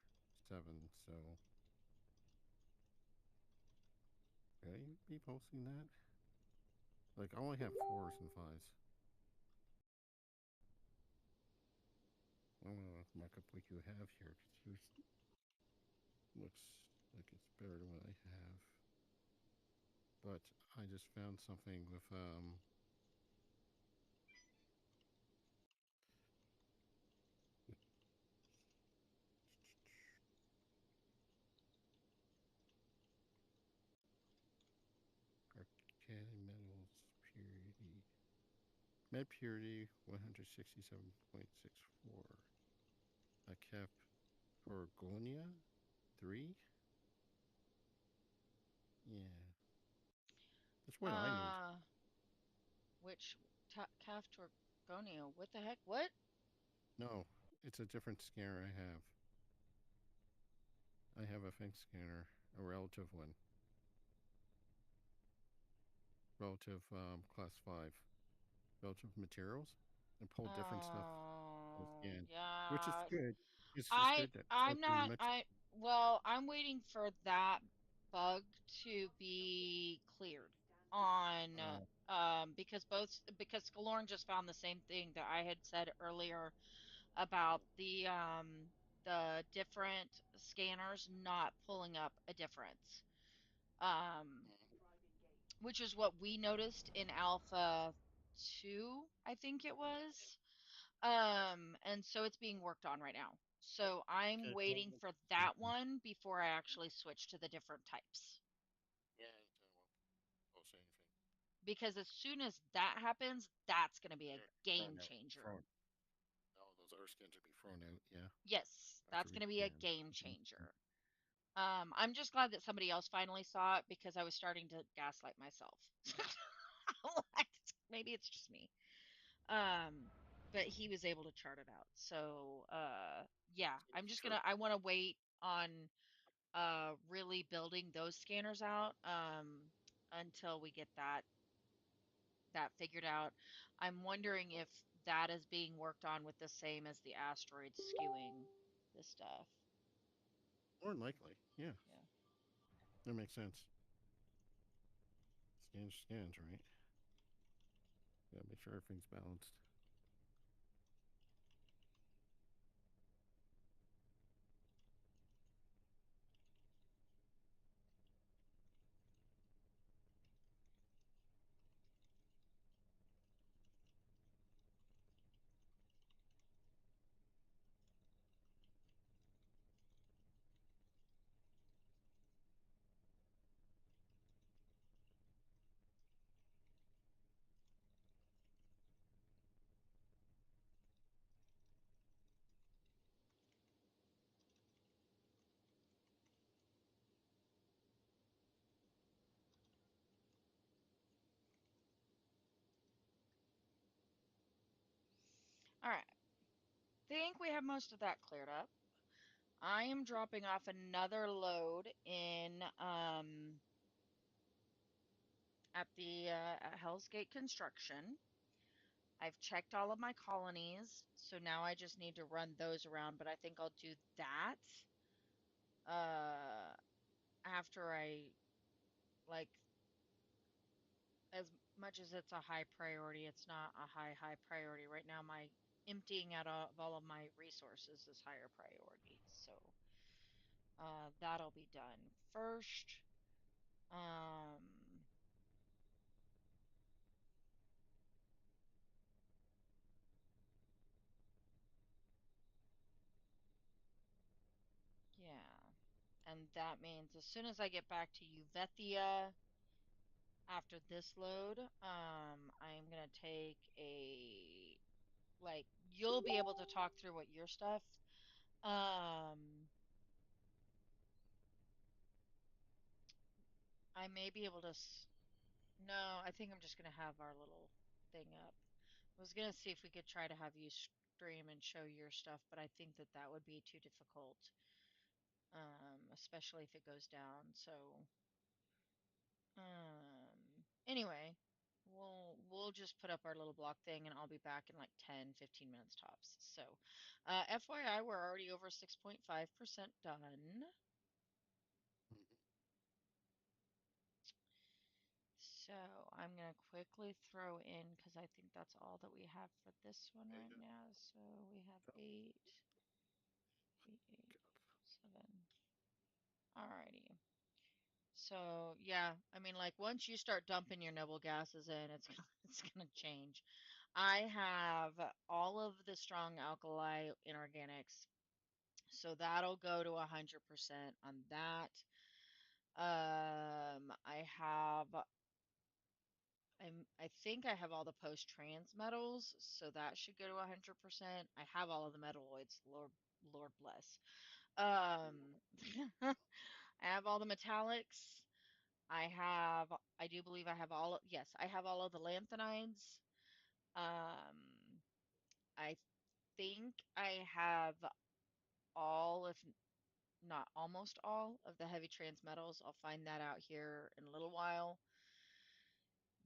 7, so will you be posting that? Like, I only have 4s and 5s. I'm gonna mark up what you have here because yours looks like it's better than what I have. But I just found something with organic metals purity. Med purity 167.64. A cap for Gonia 3? Yeah. That's what I need. Uh, which calf torgonio? What the heck? What? No, it's a different scanner I have. I have a Fink scanner, a relative one. Relative class 5. Relative materials. And pull different stuff on Oh, scan. Which is yeah. good. It's I good that I'm something not much I well, I'm waiting for that bug to be cleared on because Galorn just found the same thing that I had said earlier about the different scanners not pulling up a difference. Um which is what we noticed in Alpha 2, I think it was. And so it's being worked on right now. So I'm okay. waiting for that one before I actually switch to the different types. Yeah, I won't post anything. Because as soon as that happens, that's going to be a They're game thrown out. changer. Thrown. No, those other skins would be thrown out. Yeah, Yes, after that's going to be a rescan. game Mm-hmm. changer. I'm just glad that somebody else finally saw it because I was starting to gaslight myself. Like, maybe it's just me. Um, but he was able to chart it out. So, yeah, Sure. I want to wait on really building those scanners out until we get that figured out. I'm wondering if that is being worked on with the same as the asteroid skewing the stuff. More than likely. Yeah, Yeah. that makes sense. Scans, right? Gotta make sure everything's balanced. All right. Think we have most of that cleared up. I am dropping off another load in at the at Hell's Gate Construction. I've checked all of my colonies, so now I just need to run those around, but I think I'll do that uh after I like as much as it's a high priority, it's not a high priority right now. My emptying out of all of my resources is higher priority. So that'll be done first. Um, yeah. And that means as soon as I get back to Uvethia after this load, I'm gonna take a like you'll be able to talk through what your stuff. Um, I may be able to. No, I think I'm just gonna have our little thing up. I was gonna see if we could try to have you stream and show your stuff, but I think that that would be too difficult, especially if it goes down. So, anyway, we'll just put up our little block thing, and I'll be back in like 10, 15 minutes tops. So, FYI, we're already over 6.5% done. Mhm. So I'm gonna quickly throw in because I think that's all that we have for this one Yeah, right yeah. now. So we have So, eight, get up. 7. Alrighty. So yeah, I mean, like once you start dumping your noble gases in, it's it's gonna change. I have all of the strong alkali inorganics, so that'll go to 100% on that. I have I think I have all the post-trans metals, so that should go to 100%. I have all of the metalloids, Lord bless. I have all the metallics. I do believe I have yes, I have all of the lanthanides. Um, I think I have all, if not almost all, of the heavy trans metals. I'll find that out here in a little while.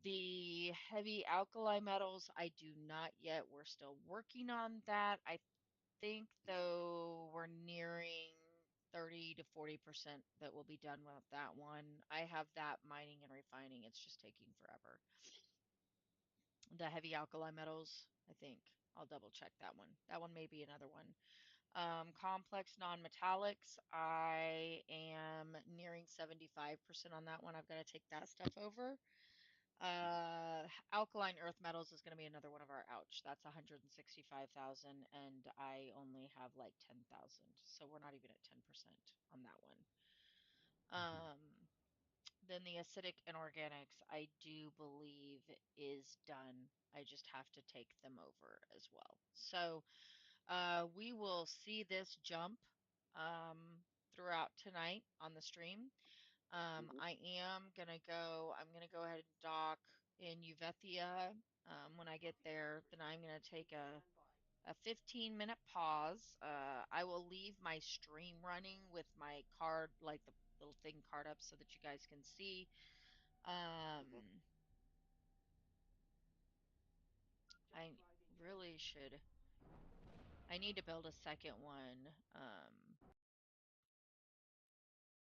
The heavy alkali metals, I do not yet. We're still working on that. I think, though, we're nearing 30 to 40% that will be done with that one. I have that mining and refining. It's just taking forever. The heavy alkali metals, I think. I'll double check that one. That one may be another one. Complex non-metallics, I am nearing 75% on that one. I've got to take that stuff over. Alkaline earth metals is going to be another one of our ouch. That's 165,000 and I only have like 10,000. So we're not even at 10% on that one. Mhm. Um, then the acidic inorganics, I do believe is done. I just have to take them over as well. So we will see this jump throughout tonight on the stream. Mhm. I'm gonna go ahead and dock in Uvethia. When I get there, then I'm gonna take a 15-minute pause. I will leave my stream running with my card, like the little thing card up so that you guys can see. Mhm. Um, I really should, I need to build a second one,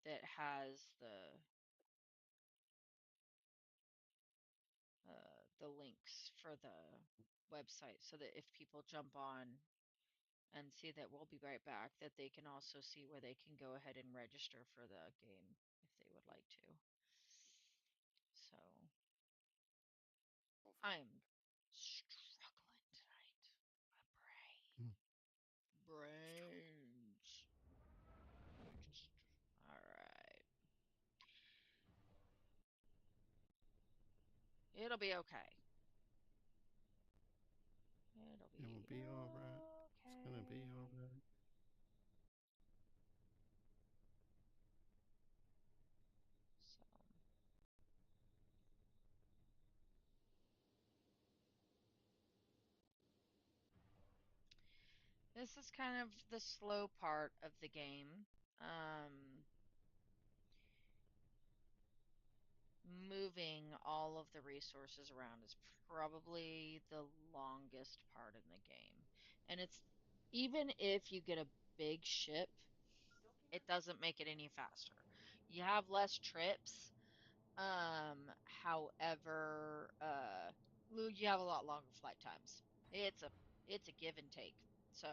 that has the links for the website so that if people jump on and see that we'll be right back, that they can also see where they can go ahead and register for the game if they would like to. So Over. I'm struggling tonight. My Mm. Struggle. brains. Just all right. It'll be okay. It'll It will be be all right. It's gonna be all okay. right. So this is kind of the slow part of the game. Um, Moving all of the resources around is probably the longest part in the game. And it's even if you get a big ship, it doesn't make it any faster. You have less trips. However, you have a lot longer flight times. It's a it's a give and take. So,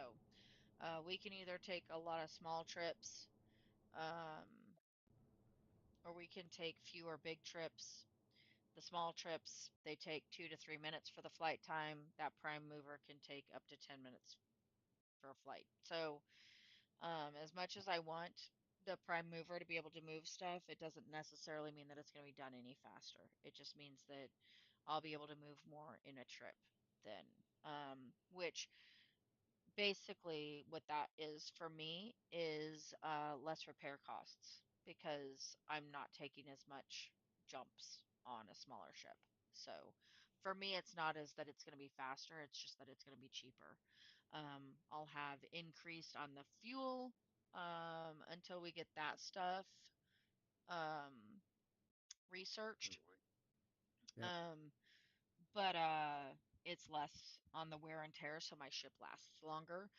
we can either take a lot of small trips, um, or we can take fewer big trips. The small trips, they take 2 to 3 minutes for the flight time. That prime mover can take up to 10 minutes for a flight. So, as much as I want the prime mover to be able to move stuff, it doesn't necessarily mean that it's going to be done any faster. It just means that I'll be able to move more in a trip then. Which basically what that is for me is less repair costs because I'm not taking as much jumps on a smaller ship. So for me, it's not as that it's going to be faster, it's just that it's going to be cheaper. I'll have increased on the fuel until we get that stuff um, researched. Yep. Um, but it's less on the wear and tear, so my ship lasts longer.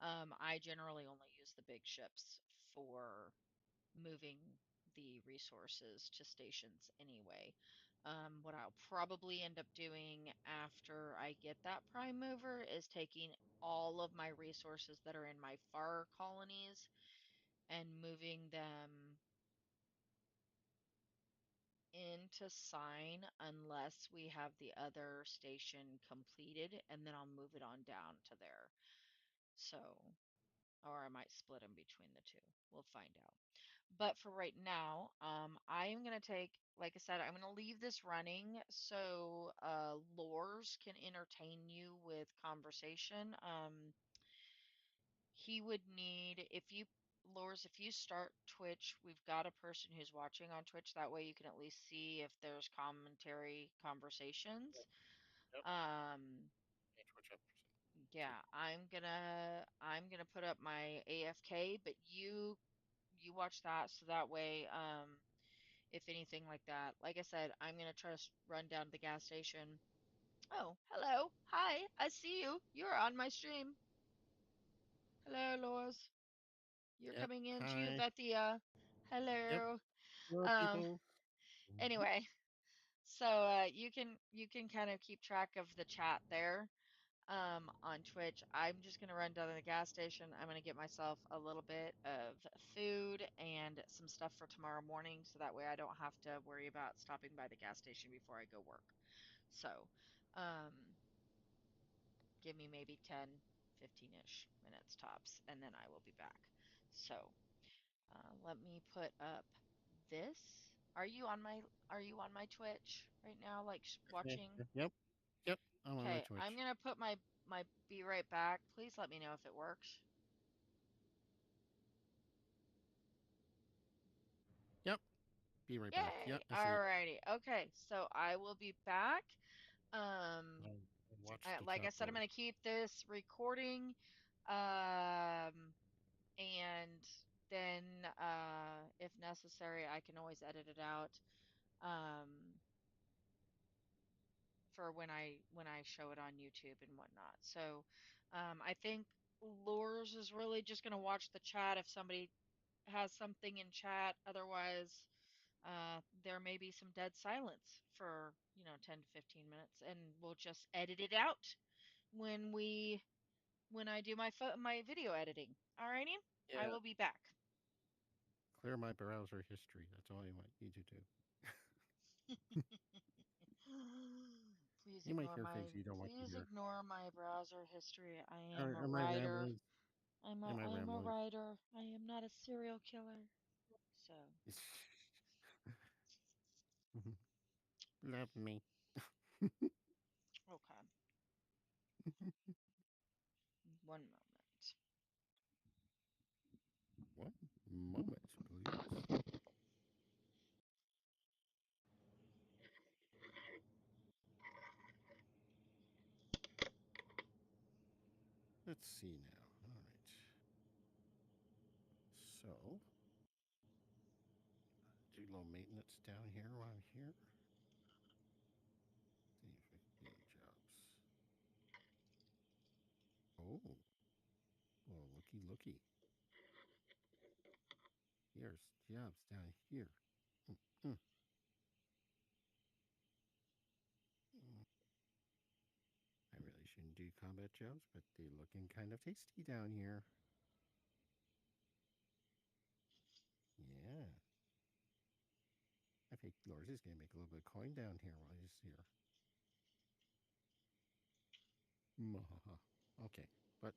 I generally only use the big ships for moving the resources to stations anyway. What I'll probably end up doing after I get that prime mover is taking all of my resources that are in my far colonies and moving them into sign unless we have the other station completed, and then I'll move it on down to there. So, or I might split them between the two. We'll find out. But for right now, I am gonna take, like I said, I'm gonna leave this running so Lors can entertain you with conversation. He would need, if you, Lors, if you start Twitch, we've got a person who's watching on Twitch. That way you can at least see if there's commentary conversations. Yep. Um, Hey, Twitch up. See. yeah, I'm gonna put up my AFK, but you watch that so that way, if anything like that, like I said, I'm gonna try to run down to the gas station. Oh, hello. Hi, I see you. You're on my stream. Hello, Lors. You're Yep. coming into Hi. Bethia. Yep. Hello. Hello, Um, people. Mhm. anyway, so you can kind of keep track of the chat there on Twitch. I'm just gonna run down to the gas station. I'm gonna get myself a little bit of food and some stuff for tomorrow morning, so that way I don't have to worry about stopping by the gas station before I go work. So, um, give me maybe 10, 15-ish minutes tops, and then I will be back. So, let me put up this. Are you on my Twitch right now, like Yeah, watching? yeah, yep. Yep. I'm on my Okay, I'm Twitch. gonna put my be right back. Please let me know if it works. Yep. Be right back. Yay! Yep. I see it. Alrighty. Okay, so I will be back. Um, I watched the like I chat said, I'm board. gonna keep this recording. Um, and then if necessary, I can always edit it out. Um, for when I show it on YouTube and whatnot. So I think Lures is really just gonna watch the chat if somebody has something in chat. Otherwise, there may be some dead silence for 10 to 15 minutes, and we'll just edit it out when we when I do my video editing. Alrighty, I Yeah. will be back. Clear my browser history. That's all I want you to do. Please You might ignore hear things my you don't want to please hear. ignore my browser history. I am a Am I writer. rambling? I'm a Am I I am a rambling? writer. I am not a serial killer. So, Love me. okay. One moment. One moment, please. Let's see now. All right. So, do low maintenance down here while I'm here. See if I can gain jobs. Oh, well, looky, looky. Here's jobs down here. Mm, mm, mm. I really shouldn't do combat jobs, but they're looking kind of tasty down here. Yeah. think Dorsey's gonna make a little bit of coin down here while he's here. Mwahaha. Okay, but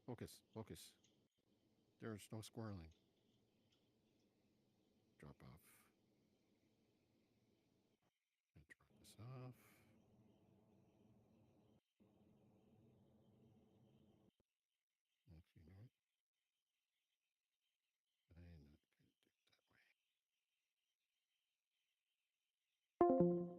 focus, focus. There's no squirreling. Drop off. And drop this off. Actually, you know what? I'm not gonna do it that way.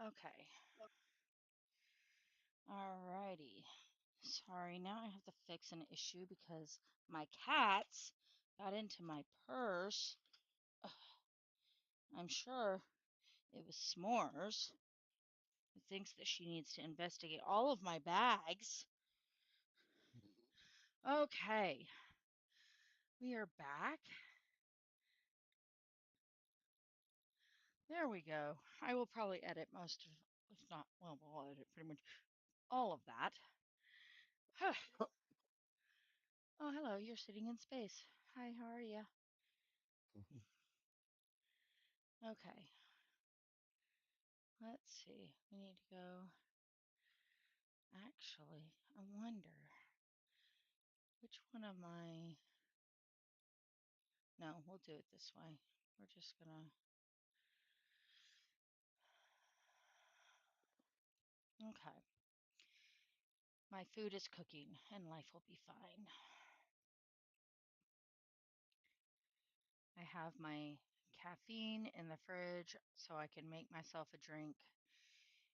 Okay. Alrighty. Sorry, now I have to fix an issue because my cats got into my purse. Ugh, I'm sure it was S'mores, who thinks that she needs to investigate all of my bags. Okay, we are back. There we go. I will probably edit most of, if not, well, we'll edit pretty much all of that. Oh, hello, you're sitting in space. Hi, how are you? Okay, let's see. We need to go. Actually, I wonder which one of my. No, we'll do it this way. We're just gonna. Okay. My food is cooking and life will be fine. I have my caffeine in the fridge so I can make myself a drink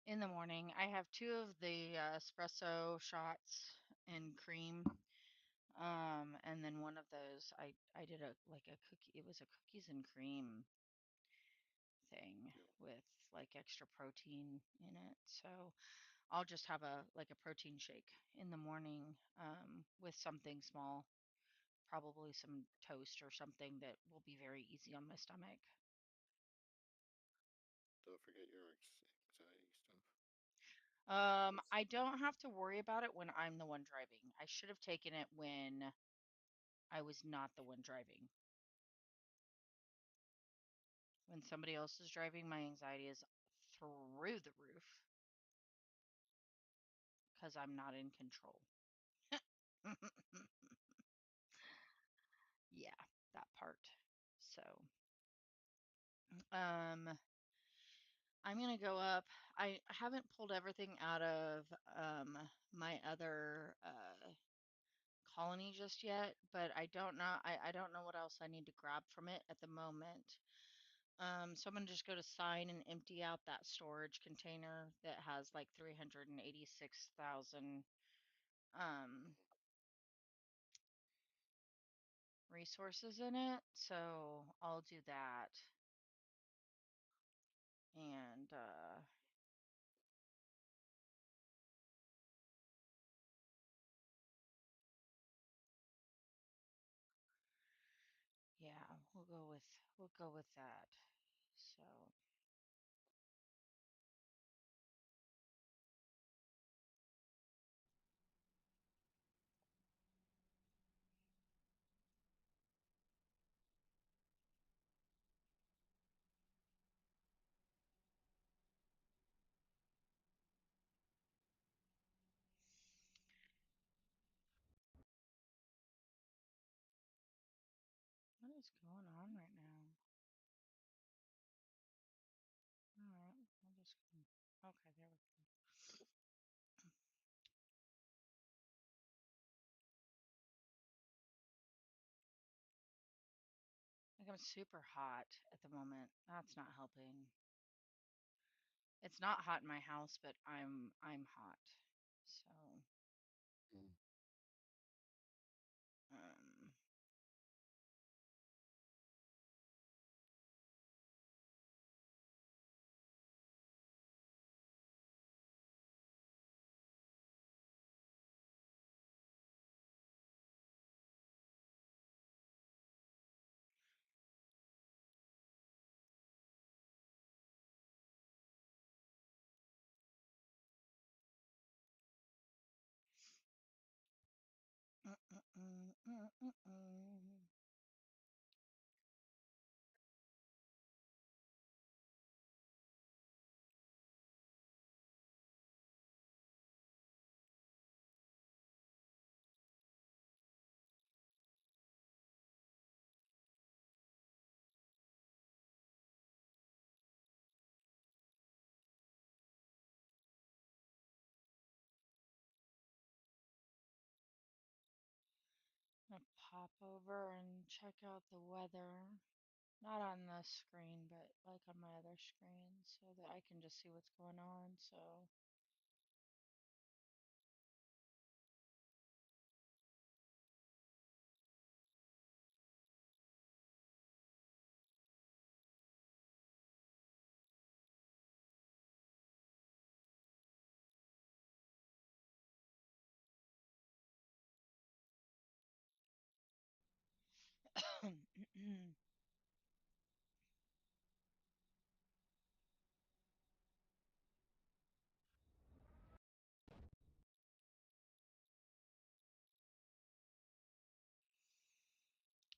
in the morning. I have two of the espresso shots and cream. And then one of those I did a like a cookie. It was a cookies and cream thing Yeah. with like extra protein in it. So I'll just have a like a protein shake in the morning with something small, probably some toast or something that will be very easy on my stomach. Don't forget your anxiety stuff. I don't have to worry about it when I'm the one driving. I should have taken it when I was not the one driving. When somebody else is driving, my anxiety is through the roof because I'm not in control. Yeah, that part. So, um, I'm gonna go up. I haven't pulled everything out of my other colony just yet, but I don't know. I don't know what else I need to grab from it at the moment. So I'm gonna just go to sign and empty out that storage container that has like 386,000 um resources in it. So I'll do that. And yeah, we'll go with that. So what is going on right now? All right, I'll just okay, there we go. Like I'm super hot at the moment. That's not helping. It's not hot in my house, but I'm hot. So, Mm. um mm, mm, mm, mm, mm, mm. hop over and check out the weather. Not on this screen, but like on my other screen so that I can just see what's going on. So,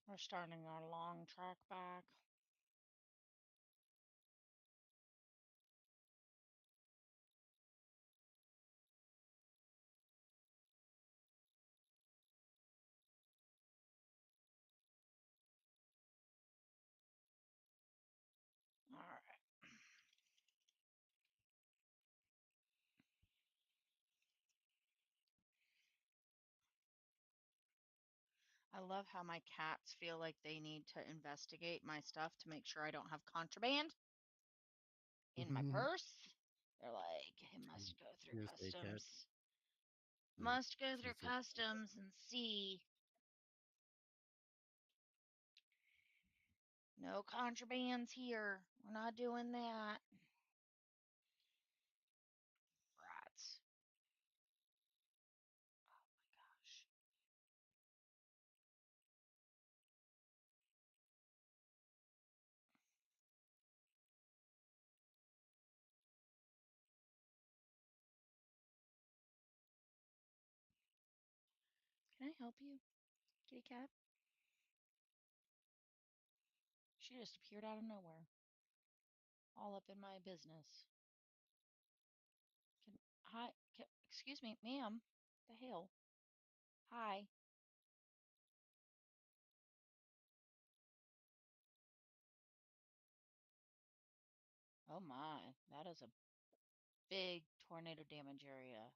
we're starting our long track back. All right. I love how my cats feel like they need to investigate my stuff to make sure I don't have contraband in my purse. They're like, it must go through TSA cat. customs. Yeah. Must go through TSA cat. customs and see. No contrabands here. We're not doing that. Rats. Oh my gosh. Can I help you, kitty cat? She just appeared out of nowhere. All up in my business. Hi. Excuse me, ma'am. The hell? Hi. Oh my. That is a big tornado damage area.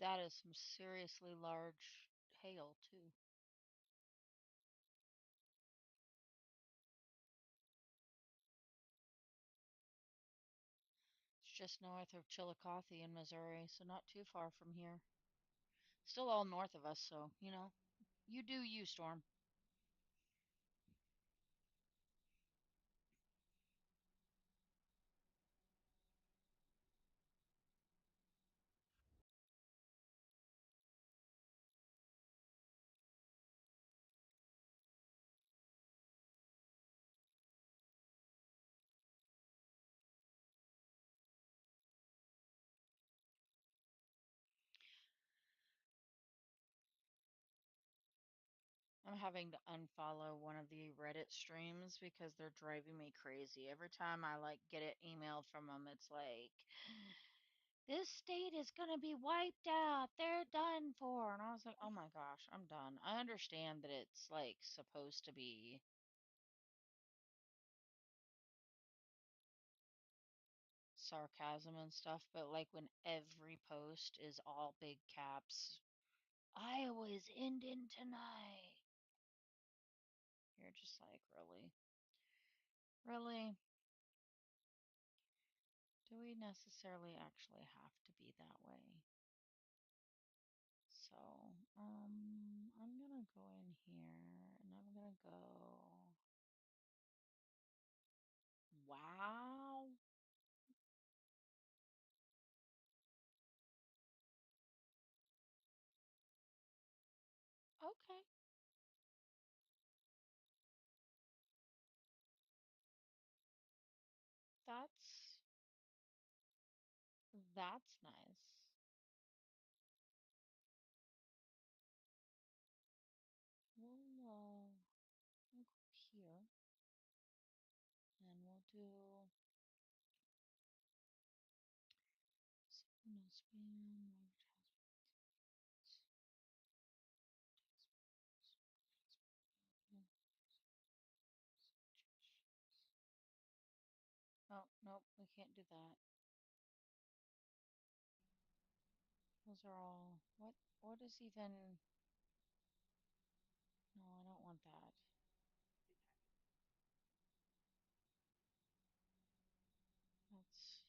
That is some seriously large hail, too. It's just north of Chillicothe in Missouri, so not too far from here. Still all north of us, so, you do you, Storm. I'm having to unfollow one of the Reddit streams because they're driving me crazy. Every time I like get it emailed from them, it's like, this state is gonna be wiped out. They're done for. And I was like, oh my gosh, I'm done. I understand that it's like supposed to be sarcasm and stuff, but like when every post is all big caps, Iowa's ending tonight. You're just like, really? Really? Do we necessarily actually have to be that way? So, I'm gonna go in here and I'm gonna go, wow. Okay, that's that's nice. We'll go here and we'll do no spam. No, nope, we can't do that. Those are all. What is even. No, I don't want that. That's.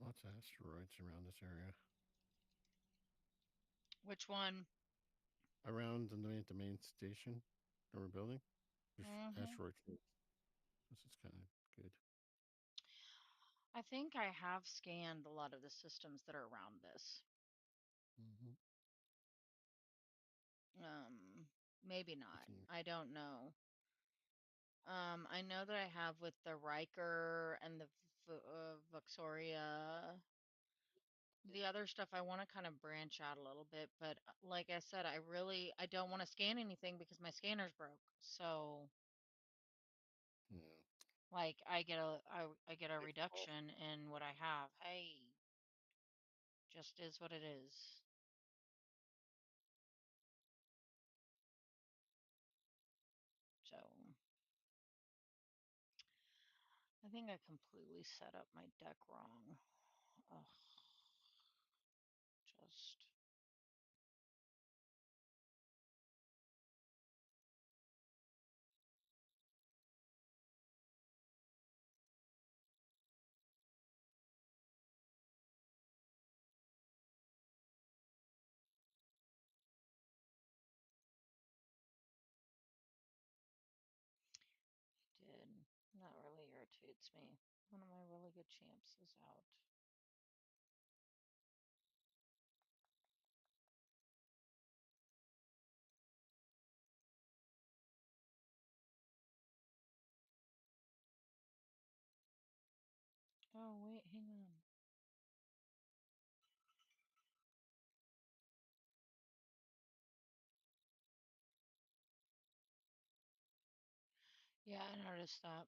Lots of asteroids around this area. Which one? Around the main station that we're building, there's Hmm. asteroid fields. This is kind of good. I think I have scanned a lot of the systems that are around this. Mm-hmm. Um, Maybe not. Nothing. I don't know. I know that I have with the Riker and the Vuxoria. The other stuff I want to kind of branch out a little bit, but like I said, I don't want to scan anything because my scanner's broke. So Yeah. like I get a reduction in what I have. Hey, just is what it is. So I think I completely set up my deck wrong. Ugh, just did. That really irritates me. One of my really good champs is out. Oh, wait, hang on. Yeah, I noticed that.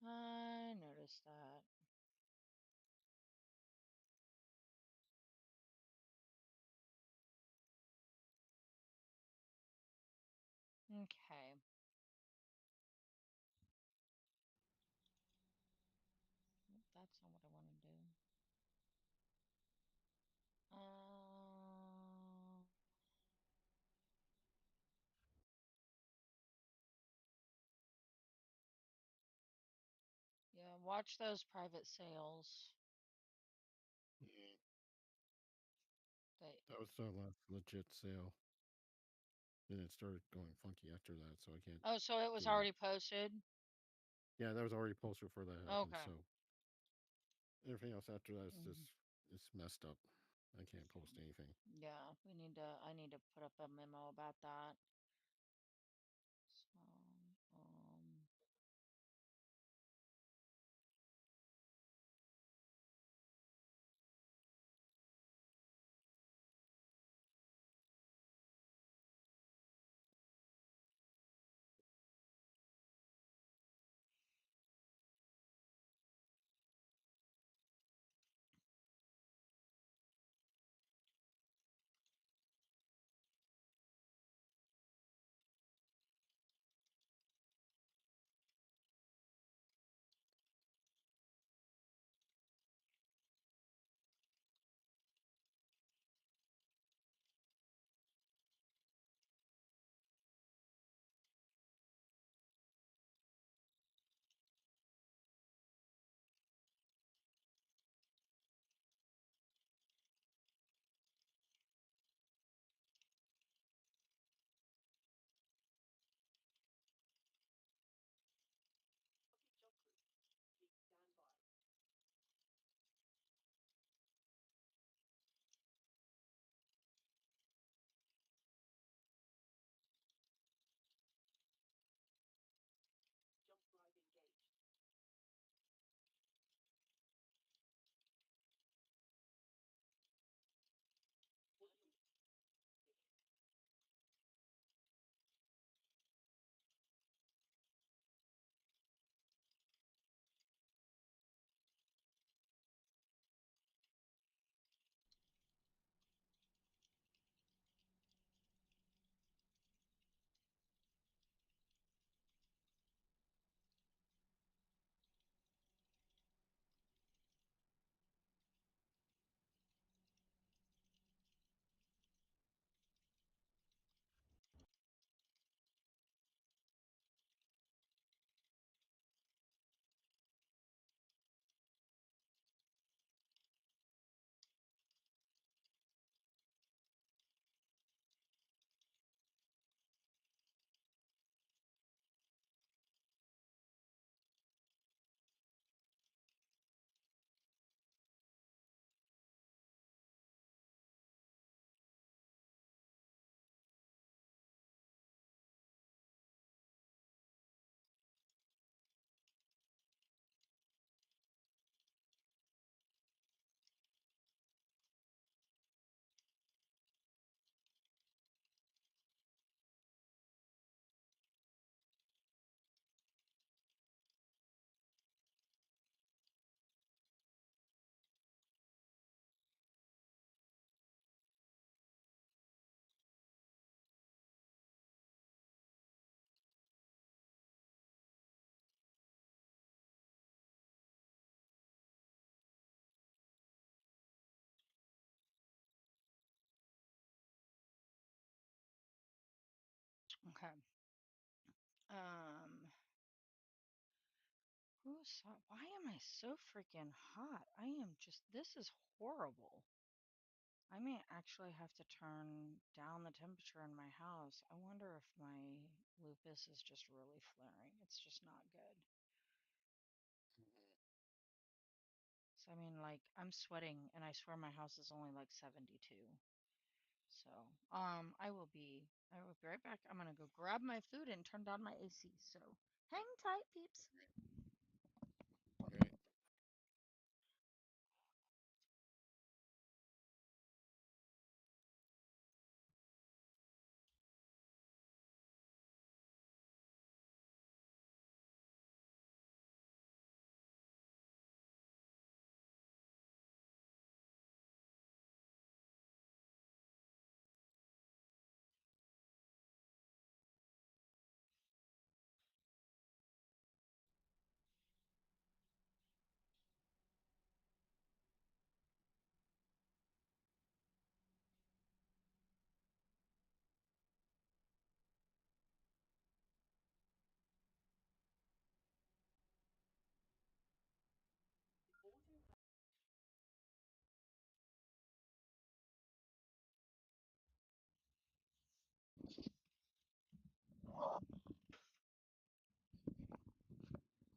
I noticed that. Okay. That's not what I want to do. Um, yeah, watch those private sales. Yeah. They. That was our last legit sale. Then it started going funky after that, so I can't Oh, so it was do it. already posted? Yeah, that was already posted before that happened. Okay. So everything else after that is Mhm. just it's messed up. I can't post anything. Yeah, I need to put up a memo about that. So, um, okay. Um, why am I so freaking hot? This is horrible. I may actually have to turn down the temperature in my house. I wonder if my lupus is just really flaring. It's just not good. So, I mean, like, I'm sweating, and I swear my house is only like 72. So, I will be right back. I'm gonna go grab my food and turn down my AC. So, hang tight, peeps. All right.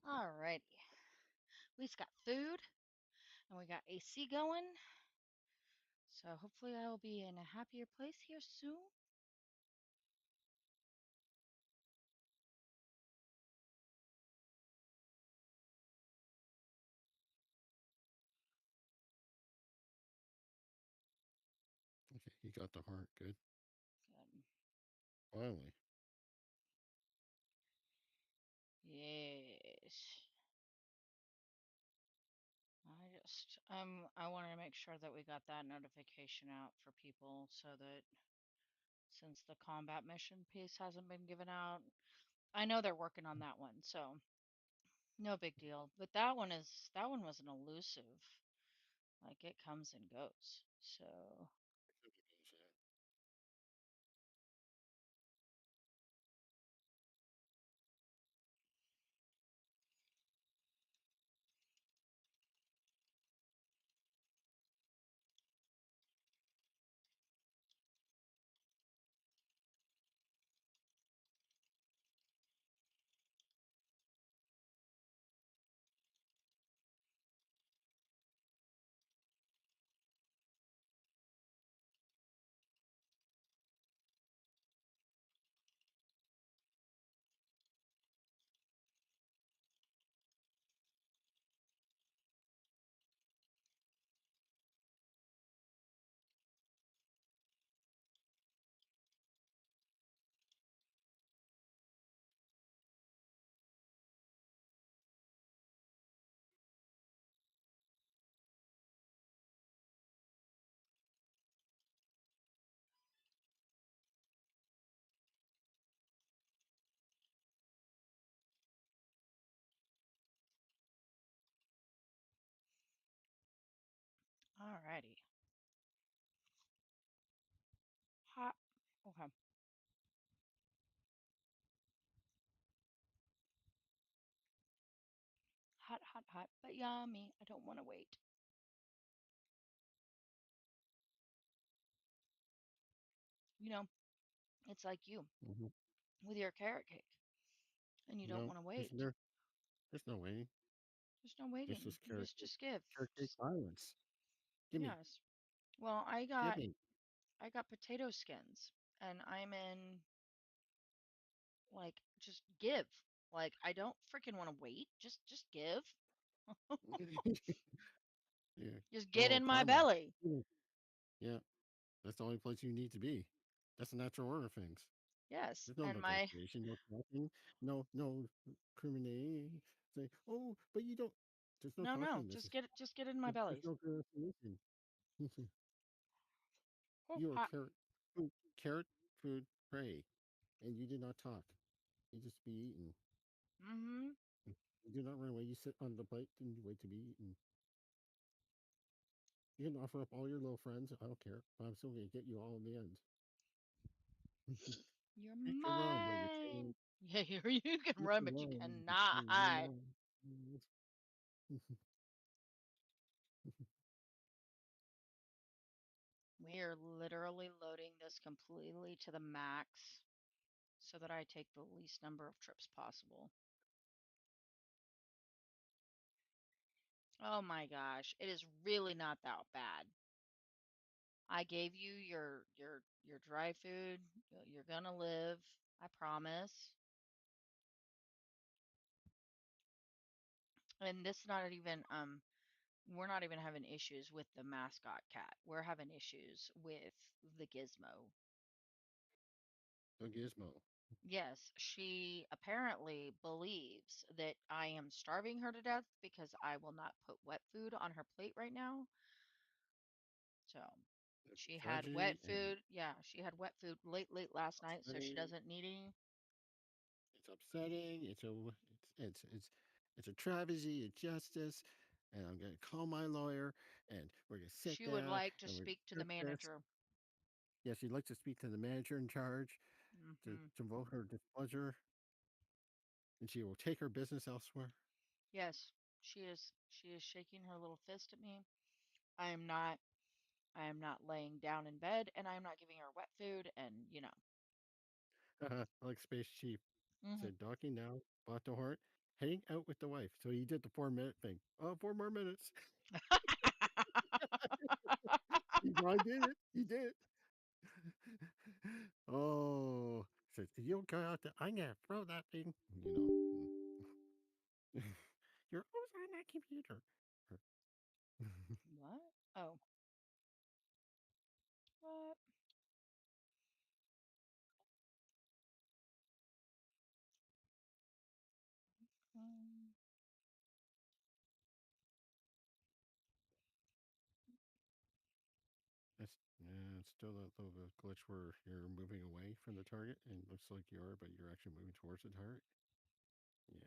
Alrighty. At least got food and we got AC going. So hopefully I will be in a happier place here soon. Okay, you got the heart. Good. Good. Finally. Yes. I wanted to make sure that we got that notification out for people so that since the combat mission piece hasn't been given out, I know they're working on that one, so no big deal. But that one was an elusive. Like it comes and goes. So, alrighty. Hot. Okay. Hot, hot, hot, but yummy. I don't want to wait. You know, it's like you Mm-hmm. with your carrot cake, and you don't No, want to wait. there's no waiting. There's no This waiting. is You carrot cake. just give. Carrot cake Just violence. Gimme. yes. Well, Gimme. I got potato skins, and I'm in like just give. Like I don't freaking want to wait. Just give. Yeah. Just get Oh, in my karma. belly. Mm. Yeah. That's the only place you need to be. That's the natural order of things. Yes, There's no and my negotiation, no talking, no criminating. Say, oh, but you don't. There's no no, talking. just get in my There's belly. no negotiation. Oh, You are hot. carrot food prey, and you do not talk. You just be eaten. Mm-hmm. You do not run away. You sit on the plate and you wait to be eaten. You can offer up all your little friends. I don't care. But I'm still going to get you all in the end. You're You can run, but your mine. tail. Yeah, you can You run, can but you run, but cannot your tail hide. will not. We are literally loading this completely to the max so that I take the least number of trips possible. Oh my gosh, it is really not that bad. I gave you your dry food. You're gonna live. I promise. And this not even we're not even having issues with the mascot cat. We're having issues with the gizmo. A gizmo. Yes, she apparently believes that I am starving her to death because I will not put wet food on her plate right now. So It's a she had wet tragedy and food. Yeah, she had wet food late last night, so she upsetting. doesn't need any. It's upsetting. It's a travesty of justice. And I'm going to call my lawyer, and we're going to sit She would down, like to and we're going speak to to the discuss this. manager. Yes, she'd like to speak to the manager in charge Hmm. to vote her displeasure, and she will take her business elsewhere. Yes, she is. She is shaking her little fist at me. I am not. I am not laying down in bed, and I am not giving her wet food. And Like Space Chief hmm said, docking down, bought the heart. hang out with the wife. So he did the 4 minute thing. Oh, 4 more minutes. He finally did it. He did it. Oh, says you'll go out there. I'm gonna throw that thing. You're always on that computer. What? Oh, what? Um, It's still that little bit of glitch where you're moving away from the target and it looks like you are, but you're actually moving towards the target. Yeah,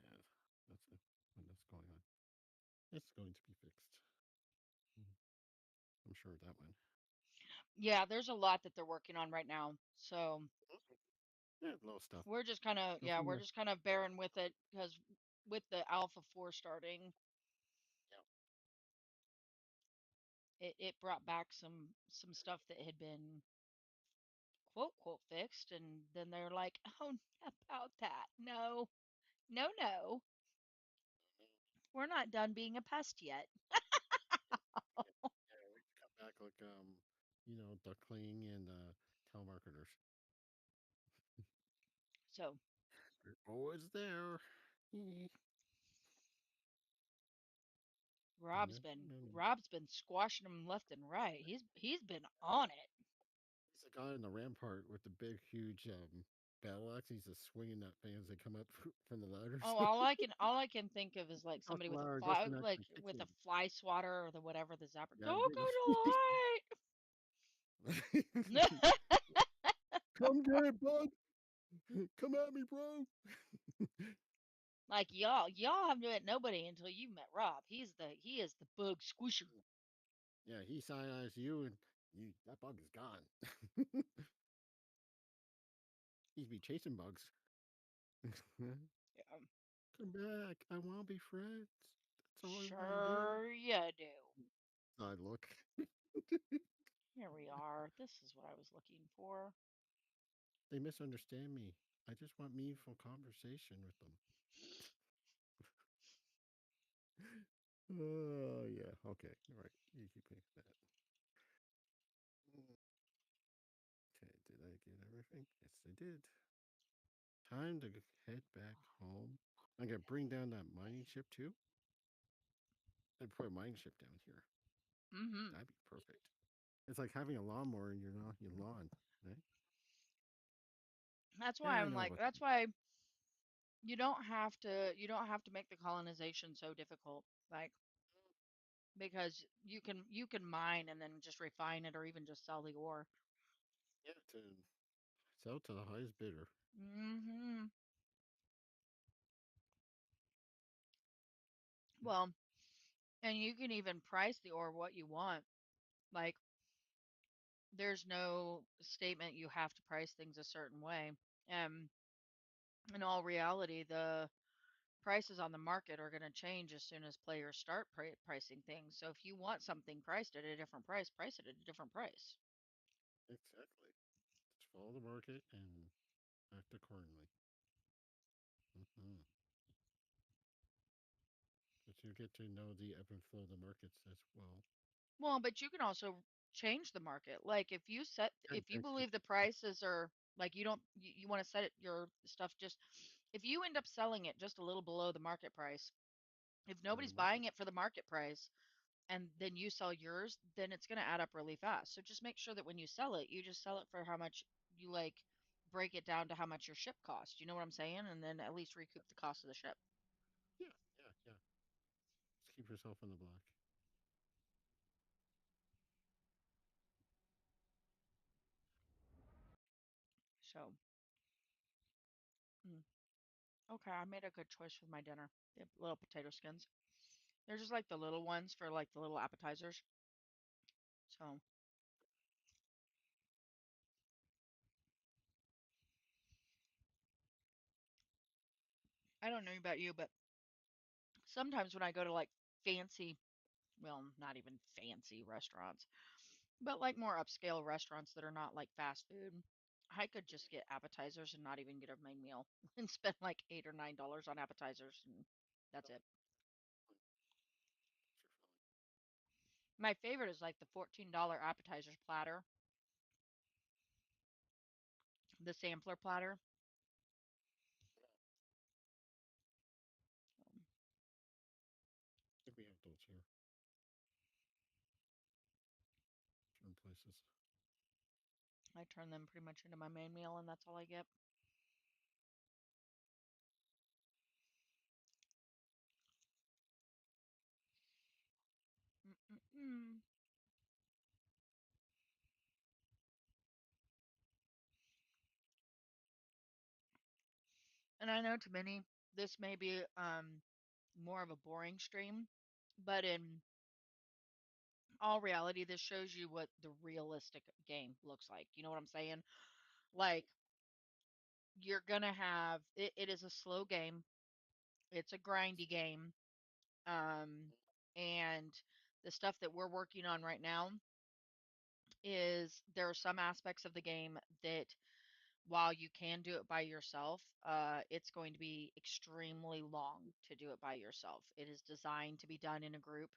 that's it. When that's going on. It's going to be fixed. Mhm. I'm sure of that one. yeah, there's a lot that they're working on right now. So Yeah, little stuff. we're just kind of, Go yeah, from we're there. just kind of bearing with it because with the Alpha 4 starting, Yeah. it brought back some stuff that had been quote fixed, and then they're like, oh, about that. No, no, no. We're not done being a pest yet. Yeah, yeah, yeah. We come back like duckling and telemarketers. So They're always there. No, no, no, no. Rob's been squashing them left and right. He's been on it. He's the guy in the rampart with the big, huge battle axe. He's just swinging that thing as they come up from the ladders. Oh, all I can think of is like Across somebody the with a ladder just fly, to like actually hit with a you. fly swatter or the whatever the zapper. Yeah, Don't go to the come get it, bud. Come at me, bro. Like y'all haven't met nobody until you met Rob. He is the bug squisher. Yeah, he side eyes you, and you that bug is gone. He's be chasing bugs. Come Yeah, back. I want to be friends. That's all I want to do. sure you do. I look. Here we are. This is what I was looking for. They misunderstand me. I just want meaningful conversation with them. Oh yeah. Okay. All right. You keep paying that. Mm, okay. Did I get everything? Yes, I did. Time to head back home. I'm gonna bring down that mining ship too. I'd put a mining ship down here. Mm-hmm. That'd be perfect. It's like having a lawnmower in your lawn, right? That's Yeah, why I I'm know like. about That's why you don't have to make the colonization so difficult. Like because you can mine and then just refine it or even just sell the ore. yeah to sell to the highest bidder. Mm-hmm. Well, and you can even price the ore what you want. Like there's no statement you have to price things a certain way. And in all reality, the prices on the market are going to change as soon as players start pricing things. So if you want something priced at a different price, price it at a different price. Exactly. Just follow the market and act accordingly. Hmm. But you get to know the ebb and flow of the markets as well. Well, but you can also change the market. Like And, if you and believe the prices are like you want to set it your stuff just if you end up selling it just a little below the market price, if go to the nobody's market. buying it for the market price and then you sell yours, then it's going to add up really fast. So just make sure that when you sell it, you just sell it for how much you like break it down to how much your ship costs. You know what I'm saying? And then at least recoup the cost of the ship. Yeah, yeah, yeah. Just keep yourself in the black. So, mm, okay, I made a good choice with my dinner. The little potato skins. They're just like the little ones for like the little appetizers. So, I don't know about you, but sometimes when I go to like fancy, well, not even fancy restaurants, but like more upscale restaurants that are not like fast food, I could just get appetizers and not even get a main meal and spend like $8 or $9 on appetizers. That's it. What's your filling? My favorite is like the $14 appetizers platter, the sampler platter. I think we have those here. Certain places. I turn them pretty much into my main meal, and that's all I get. Mm-mm-mm. And I know to many this may be more of a boring stream, but in all reality, this shows you what the realistic game looks like. You know what I'm saying? Like you're gonna have it is a slow game. It's a grindy game. Um, and the stuff that we're working on right now is there are some aspects of the game that while you can do it by yourself, it's going to be extremely long to do it by yourself. It is designed to be done in a group.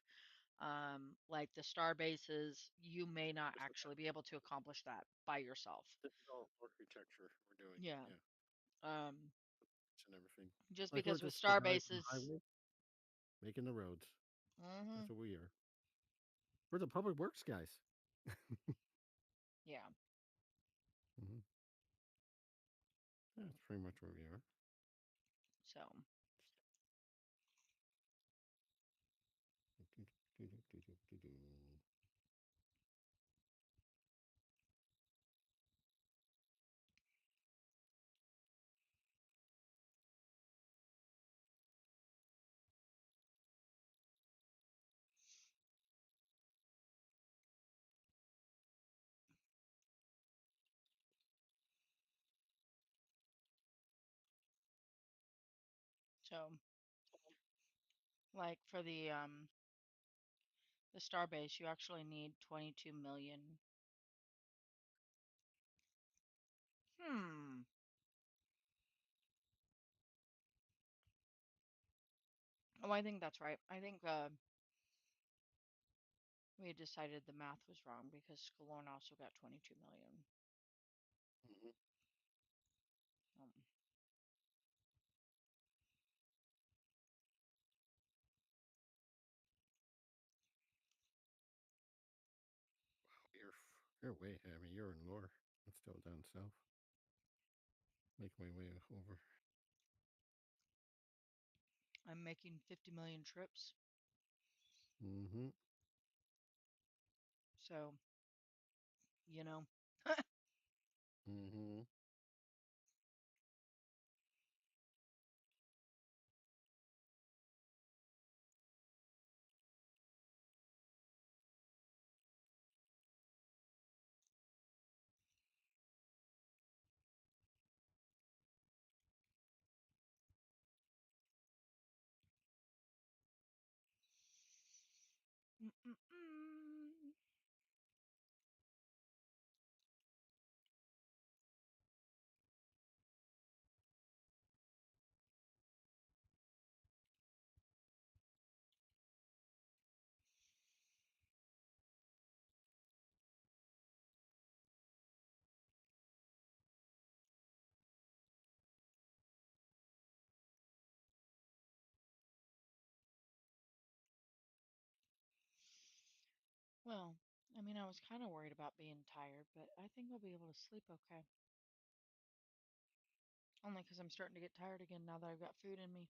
Like the star bases, you may not This is actually be able to accomplish that by yourself. this is all architecture we're doing. Yeah. Yeah, Um, it's and everything. just Like we're because with just the star guys on the bases, highway making the roads. hmm That's what we are. We're the public works guys. yeah. Hmm. Yeah, that's pretty much where we are. So, so like for the star base, you actually need 22 million. Hmm. Oh, I think that's right. I think we had decided the math was wrong because Scalone also got 22 million. Hmm. Um, You're way. I mean, you're in Lore. I'm still down south. Make my way over. I'm making 50 million trips. Mm-hmm. So, you know, Mm-hmm. mm-mm-mm. Well, I mean, I was kind of worried about being tired, but I think I'll be able to sleep okay. Only because I'm starting to get tired again now that I've got food in me.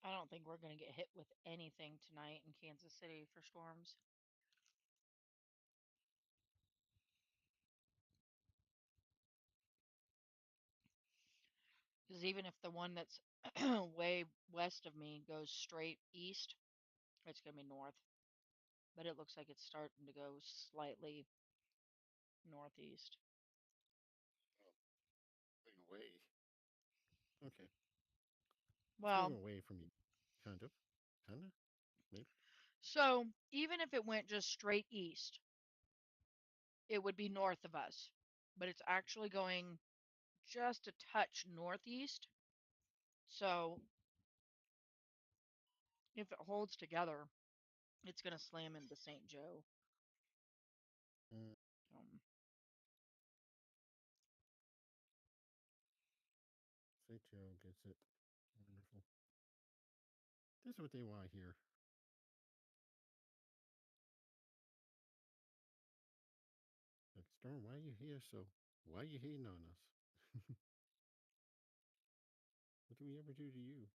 I don't think we're going to get hit with anything tonight in Kansas City for storms. Because even if the one that's way west of me goes straight east, it's going to be north. But it looks like it's starting to go slightly northeast. Oh, going away. Okay, it's going Well, away from you. Kind of. Kinda. Maybe. so even if it went just straight east, it would be north of us. But it's actually going just a touch northeast. So if it holds together, it's going to slam into St. Joe. Mm, Um, St. Joe gets it. Wonderful. This is what they want to hear. Like, Storm, why are you here? So, why are you hating on us? What do we ever do to you?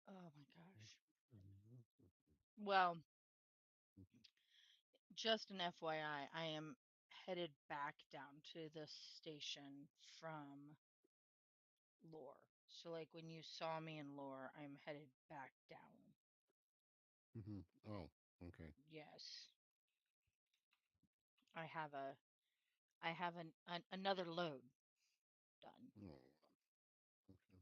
oh my gosh. Well, just an FYI, I am headed back down to this station from Lore. So, like, when you saw me in Lore, I'm headed back down. Mm-hmm. Oh, okay. Yes. I have a I have another load done. Oh, okay.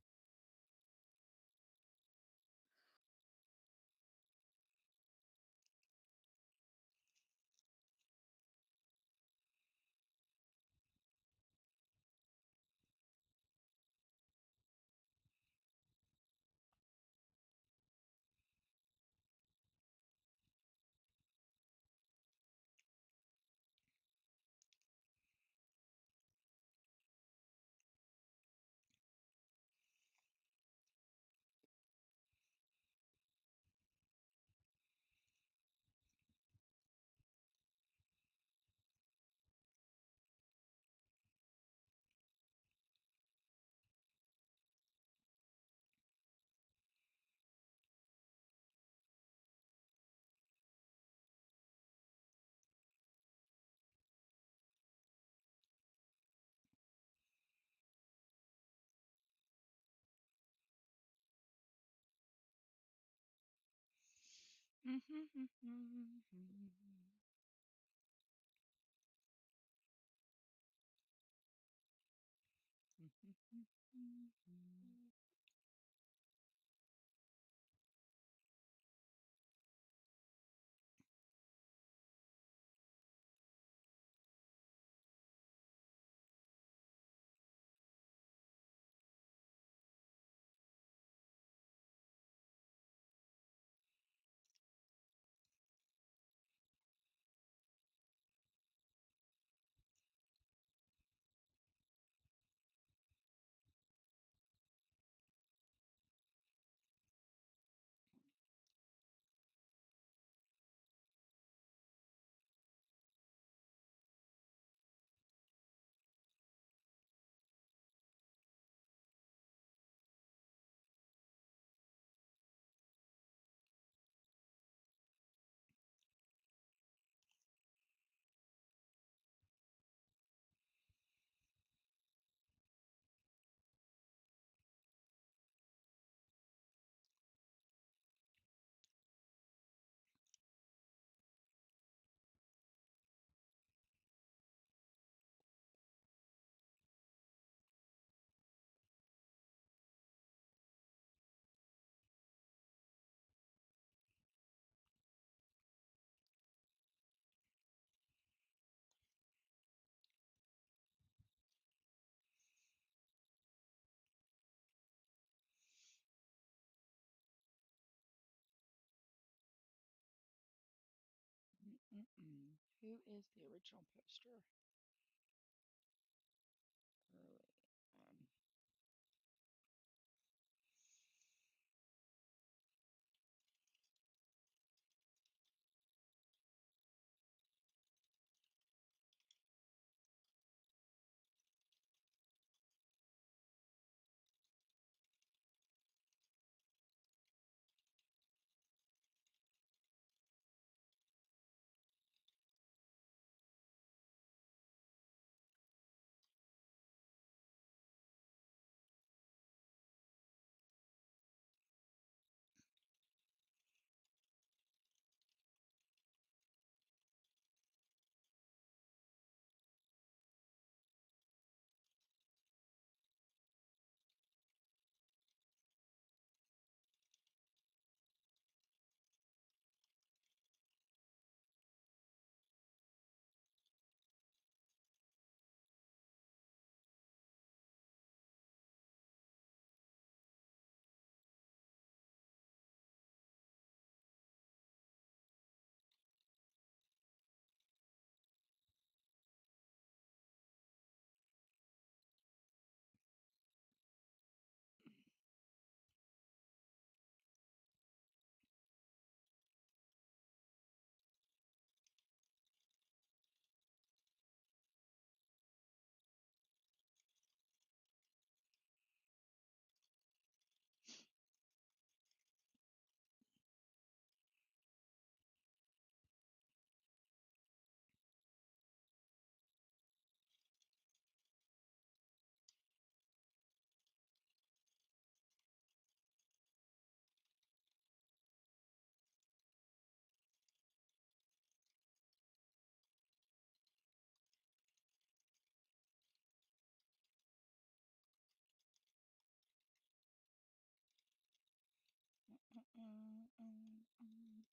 Mm-mm. Who is the original poster? Early on. Mm-mm-mm-mm.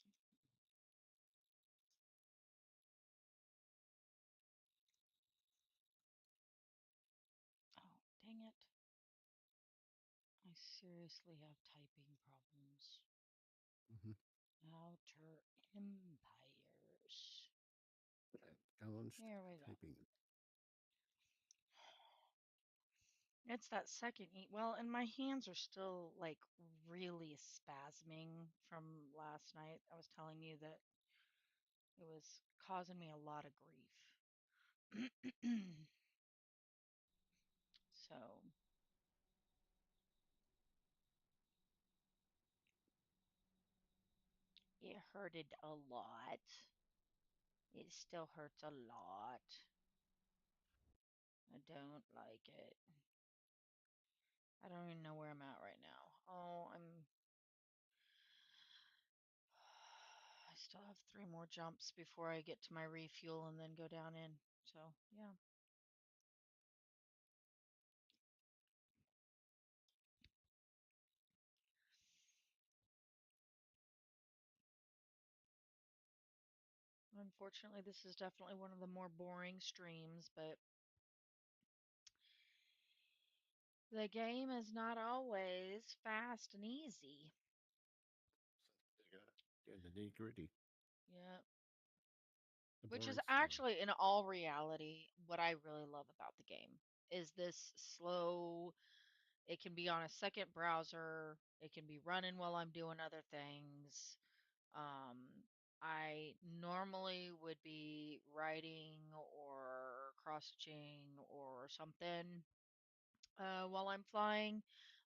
Oh, dang it. I seriously have typing problems. Mm-hmm. Outer Empires. Challenged Here we go. typing. It's that second eat. Well, and my hands are still like really spasming from last night. I was telling you that it was causing me a lot of grief. So it hurted a lot. It still hurts a lot. I don't like it. I don't even know where I'm at right now. Oh, I still have 3 more jumps before I get to my refuel and then go down in. So, yeah. Unfortunately, this is definitely one of the more boring streams, but the game is not always fast and easy. Yeah. Yeah, the nitty gritty. Yeah. The Which is boring side. actually, in all reality, what I really love about the game is this slow. It can be on a second browser. It can be running while I'm doing other things. Um, I normally would be writing or cross-stitching or something while I'm flying.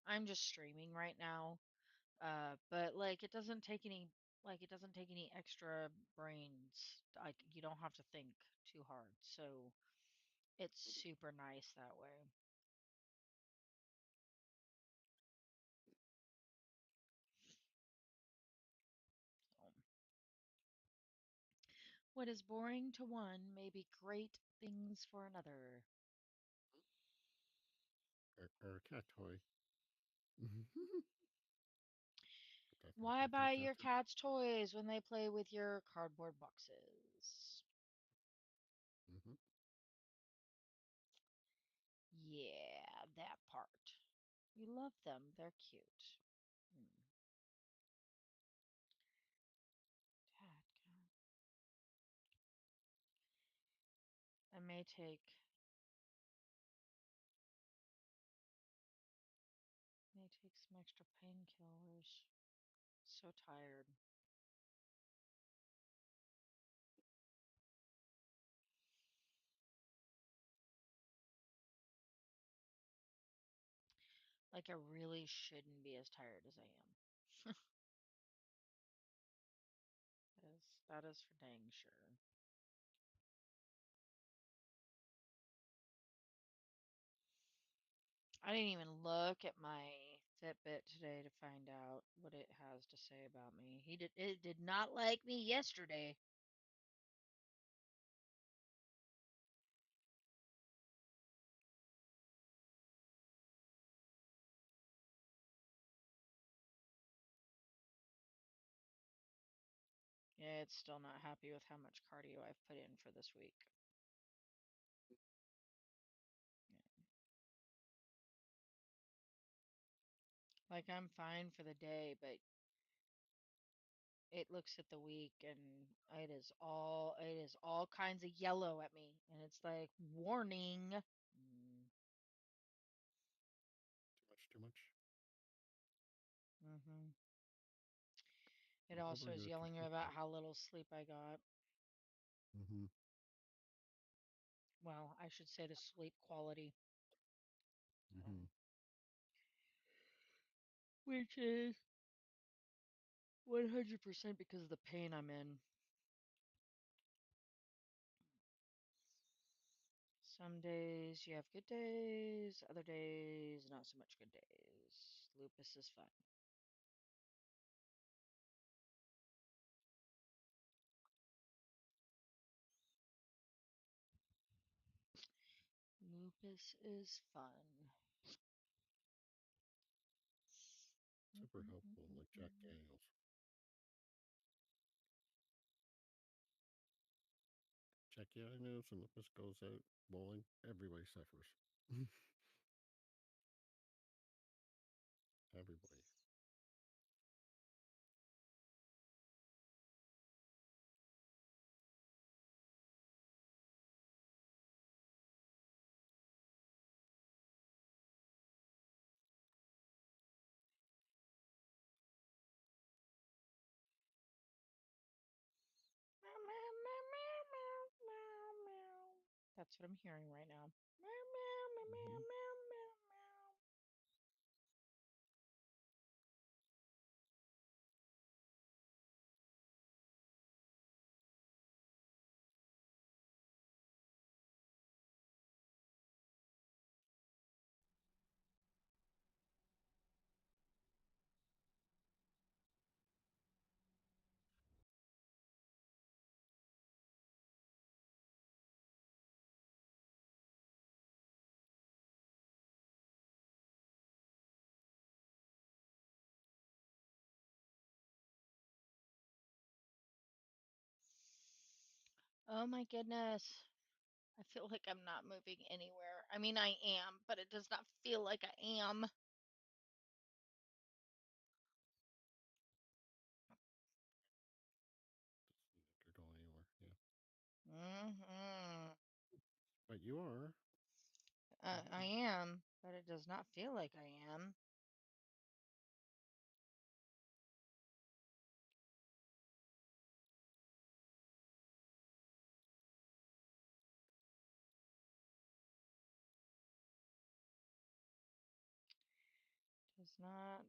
I'm just streaming right now. But like it doesn't take any extra brains. Like you don't have to think too hard. So it's super nice that way. So what is boring to one may be great things for another. Or a cat toy. Why buy your cat's toys when they play with your cardboard boxes? Mm-hmm. Yeah, that part. You love them. They're cute. Hmm. Dad, take some extra painkillers. So tired. Like I really shouldn't be as tired as I am. That is for dang sure. I didn't even look at my Fitbit today to find out what it has to say about me. It did not like me yesterday. Yeah, it's still not happy with how much cardio I've put in for this week. Yeah. Like I'm fine for the day, but it looks at the week and it is all kinds of yellow at me, and it's like warning. Mm, Too much, too much. hmm It Or also is overuse or yelling something. about how little sleep I got. Mm-hmm. Well, I should say the sleep quality, Mm-hmm. which is 100% because of the pain I'm in. Some days you have good days, other days not so much good days. Lupus is fun. Lupus is fun. Super helpful, like Jack Daniels. Jack Daniels and lupus goes out bowling. Everybody suffers. Everybody. Meow, meow, meow, meow, meow, meow, meow. That's what I'm hearing right now. Meow, meow, meow, meow, Mm-hmm. meow, meow, meow. Oh my goodness. I feel like I'm not moving anywhere. I mean, I am, but it does not feel like I am. Doesn't seem like you're going anywhere. Yeah. Hmm But you are. I Mm-hmm. am, but it does not feel like I am.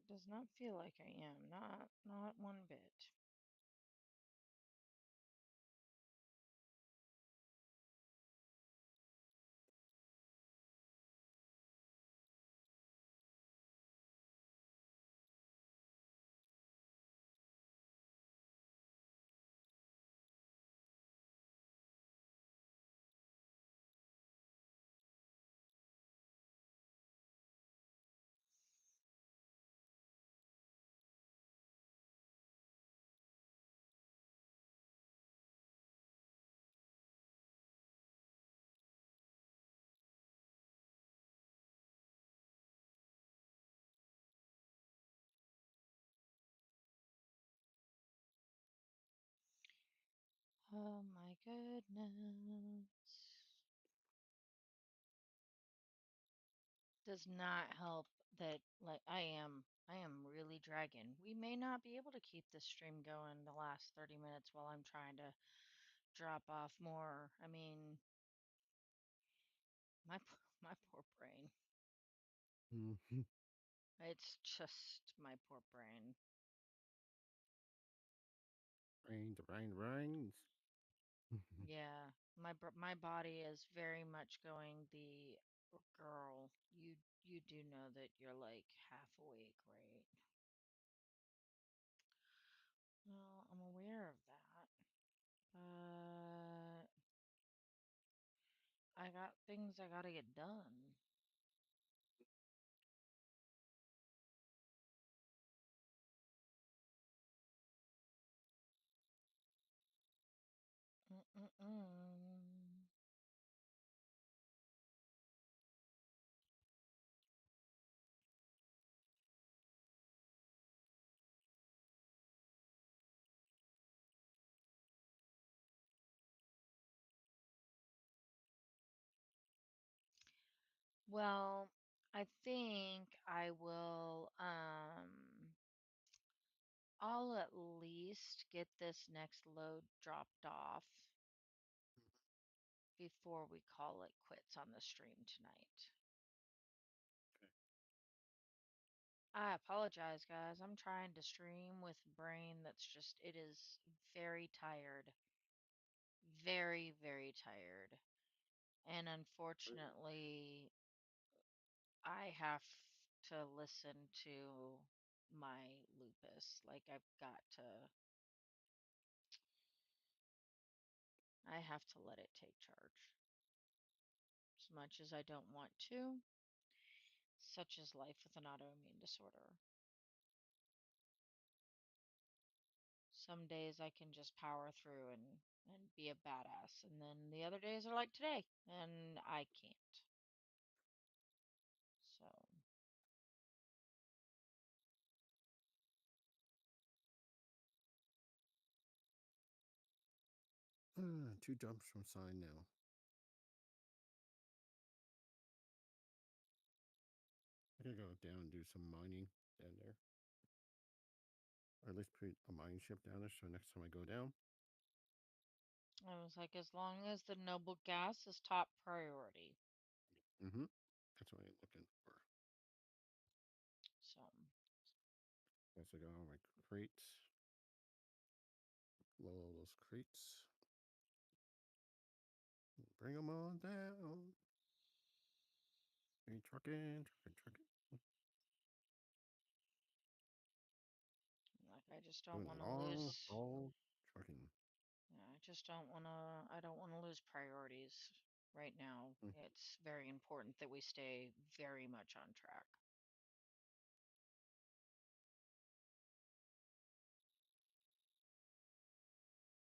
Does not feel like I am. Not one bit. Oh my goodness. does not help that like I am really dragging. We may not be able to keep this stream going the last 30 minutes while I'm trying to drop off more. I mean, my poor brain. Mm-hmm. It's just my poor brain. Rain, the rain rains. Yeah, my body is very much going the girl. You do know that you're like half awake, right? Well, I'm aware of that, but I got things I gotta get done. Mm-mm-mm. Well, I think I will I'll at least get this next load dropped off before we call it quits on the stream tonight. Okay. I apologize, guys. I'm trying to stream with a brain that's just, it is very tired. Very, very tired. And unfortunately, I have to listen to my lupus. Like, I have to let it take charge. As much as I don't want to, such is life with an autoimmune disorder. Some days I can just power through and be a badass, and then the other days are like today, and I can't. So, Two jumps from sign now. I gotta go down and do some mining down there. Or at least put a mining ship down there so next time I go down. I was like, as long as the noble gas is top priority. Mm-hmm. That's what I'm looking for. So, Once I got all my crates. Load all those crates. Bring them on down. Hey, trucking. like, I just don't Doing want to long lose. haul trucking. Yeah, I just don't want to. I don't want to lose priorities right now. Mm. It's very important that we stay very much on track.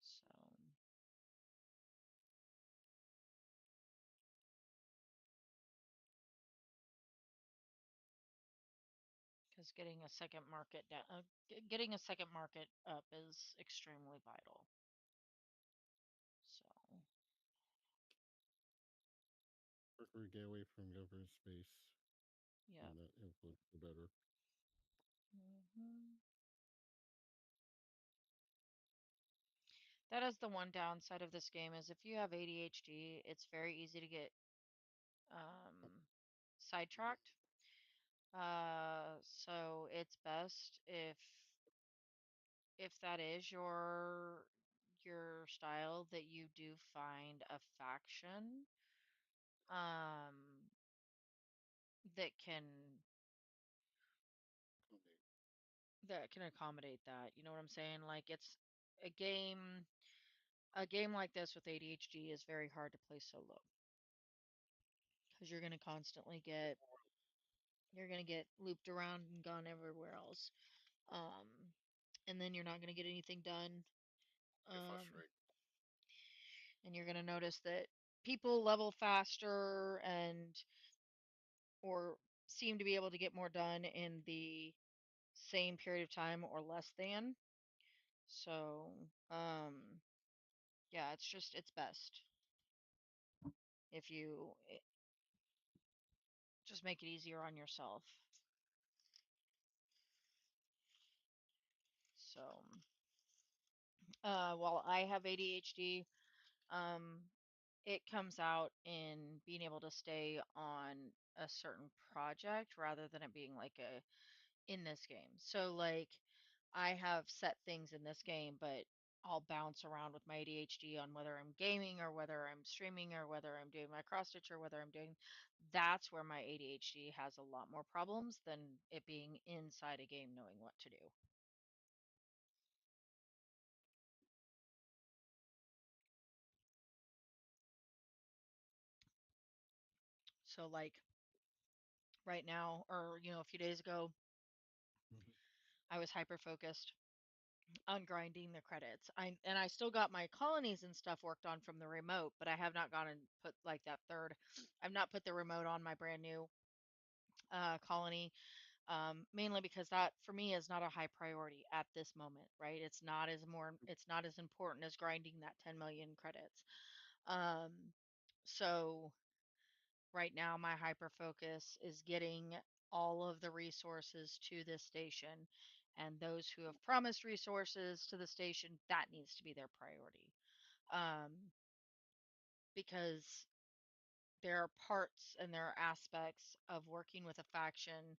So, because getting a second market up is extremely vital. So, Quicker we get away from government space, yeah. and that influence the better. hmm That is the one downside of this game is if you have ADHD, it's very easy to get um, sidetracked. So it's best if that is your style that you do find a faction um that can Okay. accommodate that. You know what I'm saying? Like it's a game a game like this with ADHD is very hard to play solo because you're gonna get looped around and gone everywhere else. Um, and then you're not gonna get anything done. Get Um, frustrated. and you're gonna notice that people level faster and or seem to be able to get more done in the same period of time or less than. So, yeah, it's best if you Just make it easier on yourself. So, while I have ADHD, um, it comes out in being able to stay on a certain project rather than it being like a in this game. So like I have set things in this game, but I'll bounce around with my ADHD on whether I'm gaming or whether I'm streaming or whether I'm doing my cross stitch or whether I'm doing that's where my ADHD has a lot more problems than it being inside a game knowing what to do. So like right now or a few days ago, Mhm. I was hyper focused on grinding the credits. I still got my colonies and stuff worked on from the remote, but I have not gone and put like that third. I've not put the remote on my brand new colony, mainly because that for me is not a high priority at this moment. Right? It's not as important as grinding that 10 million credits. Um, so right now my hyper focus is getting all of the resources to this station, and those who have promised resources to the station, that needs to be their priority. um, because there are parts and there are aspects of working with a faction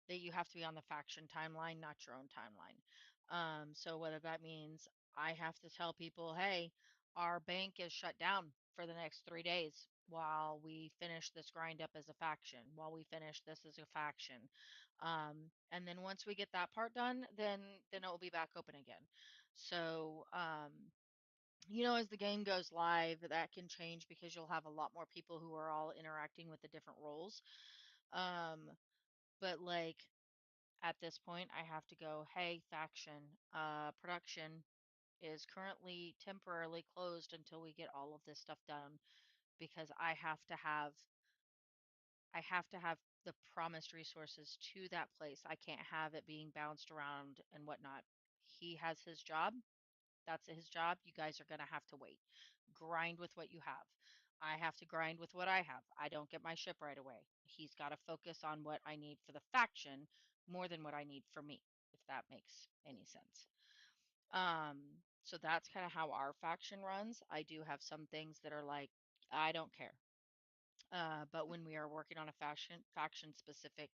that you have to be on the faction timeline, not your own timeline. So whether that means I have to tell people, hey, our bank is shut down for the next 3 days while we finish this grind up as a faction, while we finish this as a faction. And then once we get that part done, then it will be back open again. So as the game goes live, that can change because you'll have a lot more people who are all interacting with the different roles. Um, but like at this point, I have to go, hey, faction, production is currently temporarily closed until we get all of this stuff done because I have to have the promised resources to that place. I can't have it being bounced around and whatnot. He has his job. That's his job. You guys are going to have to wait. Grind with what you have. I have to grind with what I have. I don't get my ship right away. He's got to focus on what I need for the faction more than what I need for me, if that makes any sense. So that's kind of how our faction runs. I do have some things that are like, I don't care. But when we are working on a faction specific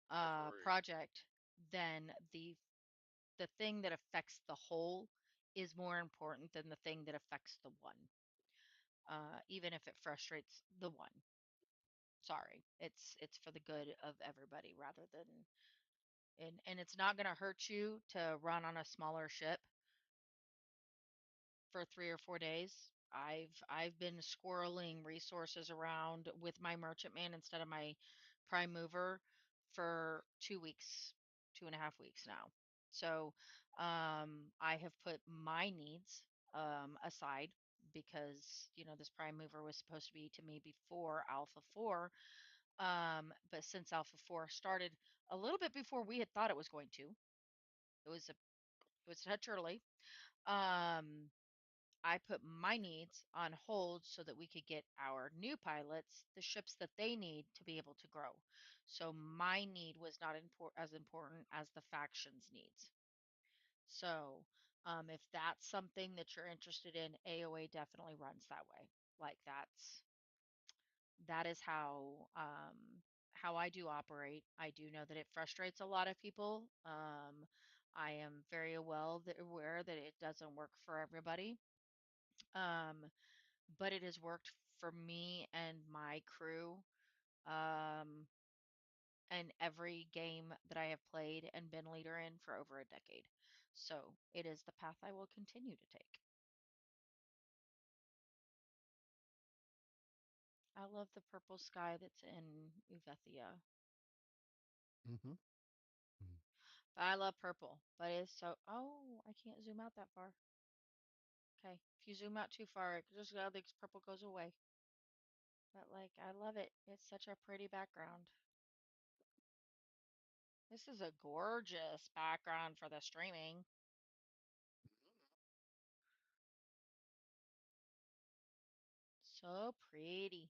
Priority. project, then the thing that affects the whole is more important than the thing that affects the one, even if it frustrates the one. Sorry, it's for the good of everybody rather than and it's not going to hurt you to run on a smaller ship for 3 or 4 days. I've been squirreling resources around with my merchantman instead of my prime mover for 2 weeks, 2.5 weeks now. So I have put my needs aside because this prime mover was supposed to be to me before Alpha 4. But since Alpha 4 started a little bit before we had thought it was going to, it was a touch early. Um, I put my needs on hold so that we could get our new pilots the ships that they need to be able to grow. So my need was not as important as the faction's needs. So if that's something that you're interested in, AOA definitely runs that way. Like that is how I do operate. I do know that it frustrates a lot of people. I am very well aware that it doesn't work for everybody. Um, but it has worked for me and my crew um, and every game that I have played and been leader in for over a decade. So it is the path I will continue to take. I love the purple sky that's in Uvethia. Mm-hmm. I love purple, but it's so. Oh, I can't zoom out that far. Okay, if you zoom out too far, it just the purple goes away. But like, I love it. It's such a pretty background. This is a gorgeous background for the streaming. So pretty.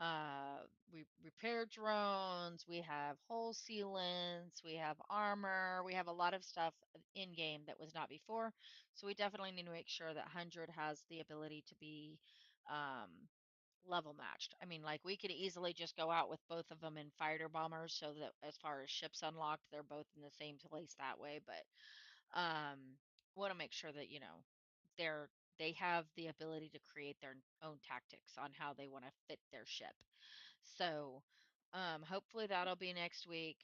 We repair drones, we have hull sealants, we have armor, we have a lot of stuff in game that was not before. So we definitely need to make sure that 100 has the ability to be um, level matched. I mean, like we could easily just go out with both of them in fighter bombers so that as far as ships unlocked, they're both in the same place that way. But want to make sure that, they're they have the ability to create their own tactics on how they want to fit their ship. So, hopefully that'll be next week.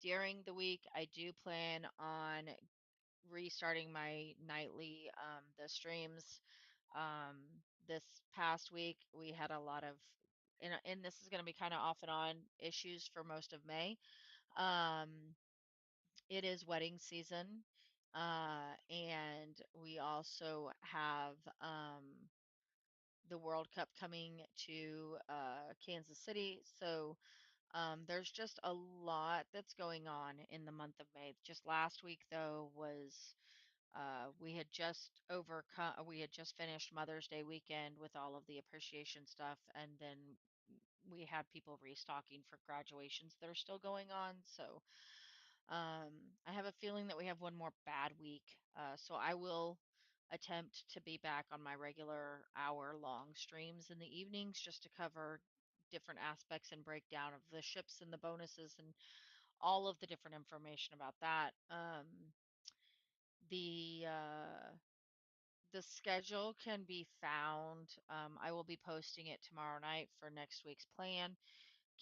During the week, I do plan on restarting my nightly the streams. This past week we had a lot of and this is going to be kind of off and on issues for most of May. Um, it is wedding season. And we also have the World Cup coming to Kansas City. So there's just a lot that's going on in the month of May. Just last week, though, was we had just finished Mother's Day weekend with all of the appreciation stuff, and then we had people restocking for graduations that are still going on. So I have a feeling that we have one more bad week. So I will attempt to be back on my regular hour-long streams in the evenings just to cover different aspects and breakdown of the ships and the bonuses and all of the different information about that. The uh, the schedule can be found. I will be posting it tomorrow night for next week's plan.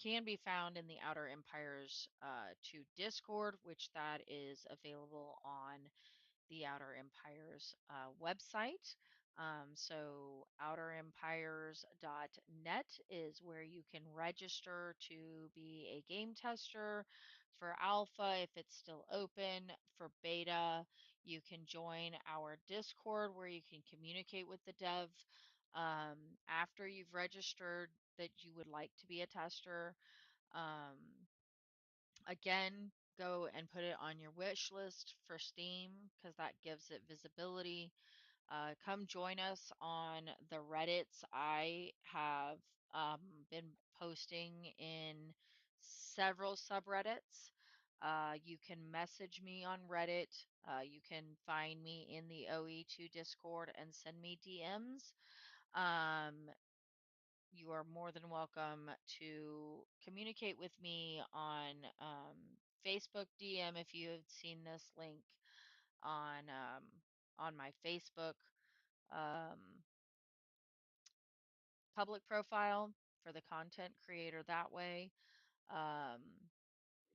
Can be found in the Outer Empires to Discord, which that is available on the Outer Empires website. So outerempires.net is where you can register to be a game tester for alpha if it's still open. For beta, you can join our Discord where you can communicate with the dev after you've registered that you would like to be a tester. Um, Again, go and put it on your wish list for Steam because that gives it visibility. Come join us on the Reddits. I have been posting in several subreddits. You can message me on Reddit. You can find me in the OE2 Discord and send me DMs. Um, you are more than welcome to communicate with me on Facebook DM if you have seen this link on my Facebook um, public profile for the content creator that way. Um,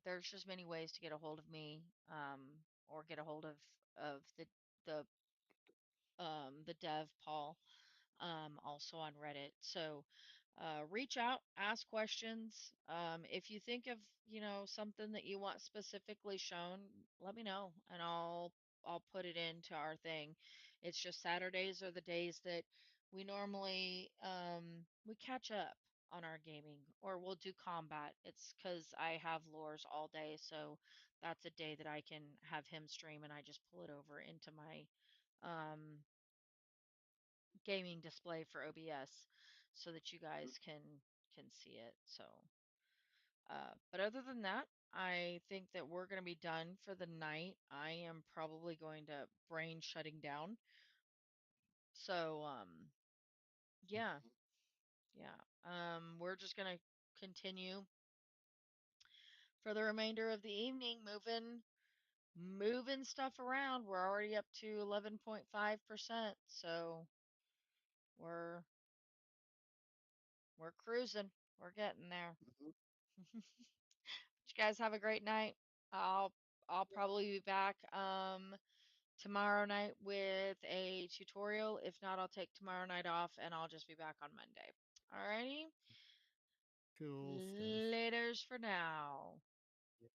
there's just many ways to get a hold of me or get a hold of the the dev Paul also on Reddit. So reach out, ask questions. If you think of, something that you want specifically shown, let me know and I'll put it into our thing. It's just Saturdays are the days that we normally we catch up on our gaming or we'll do combat. It's because I have lures all day, so that's a day that I can have him stream and I just pull it over into my um gaming display for OBS so that you guys can see it. So, but other than that, I think that we're going to be done for the night. I am probably going to brain shutting down. So, yeah, yeah. We're just going to continue for the remainder of the evening, moving stuff around. We're already up to 11.5%, so we're we're cruising. We're getting there. Mhm. You guys have a great night. I'll I'll probably be back tomorrow night with a tutorial. If not, I'll take tomorrow night off and I'll just be back on Monday. Alrighty. Cool stuff. Laters for now. Yes.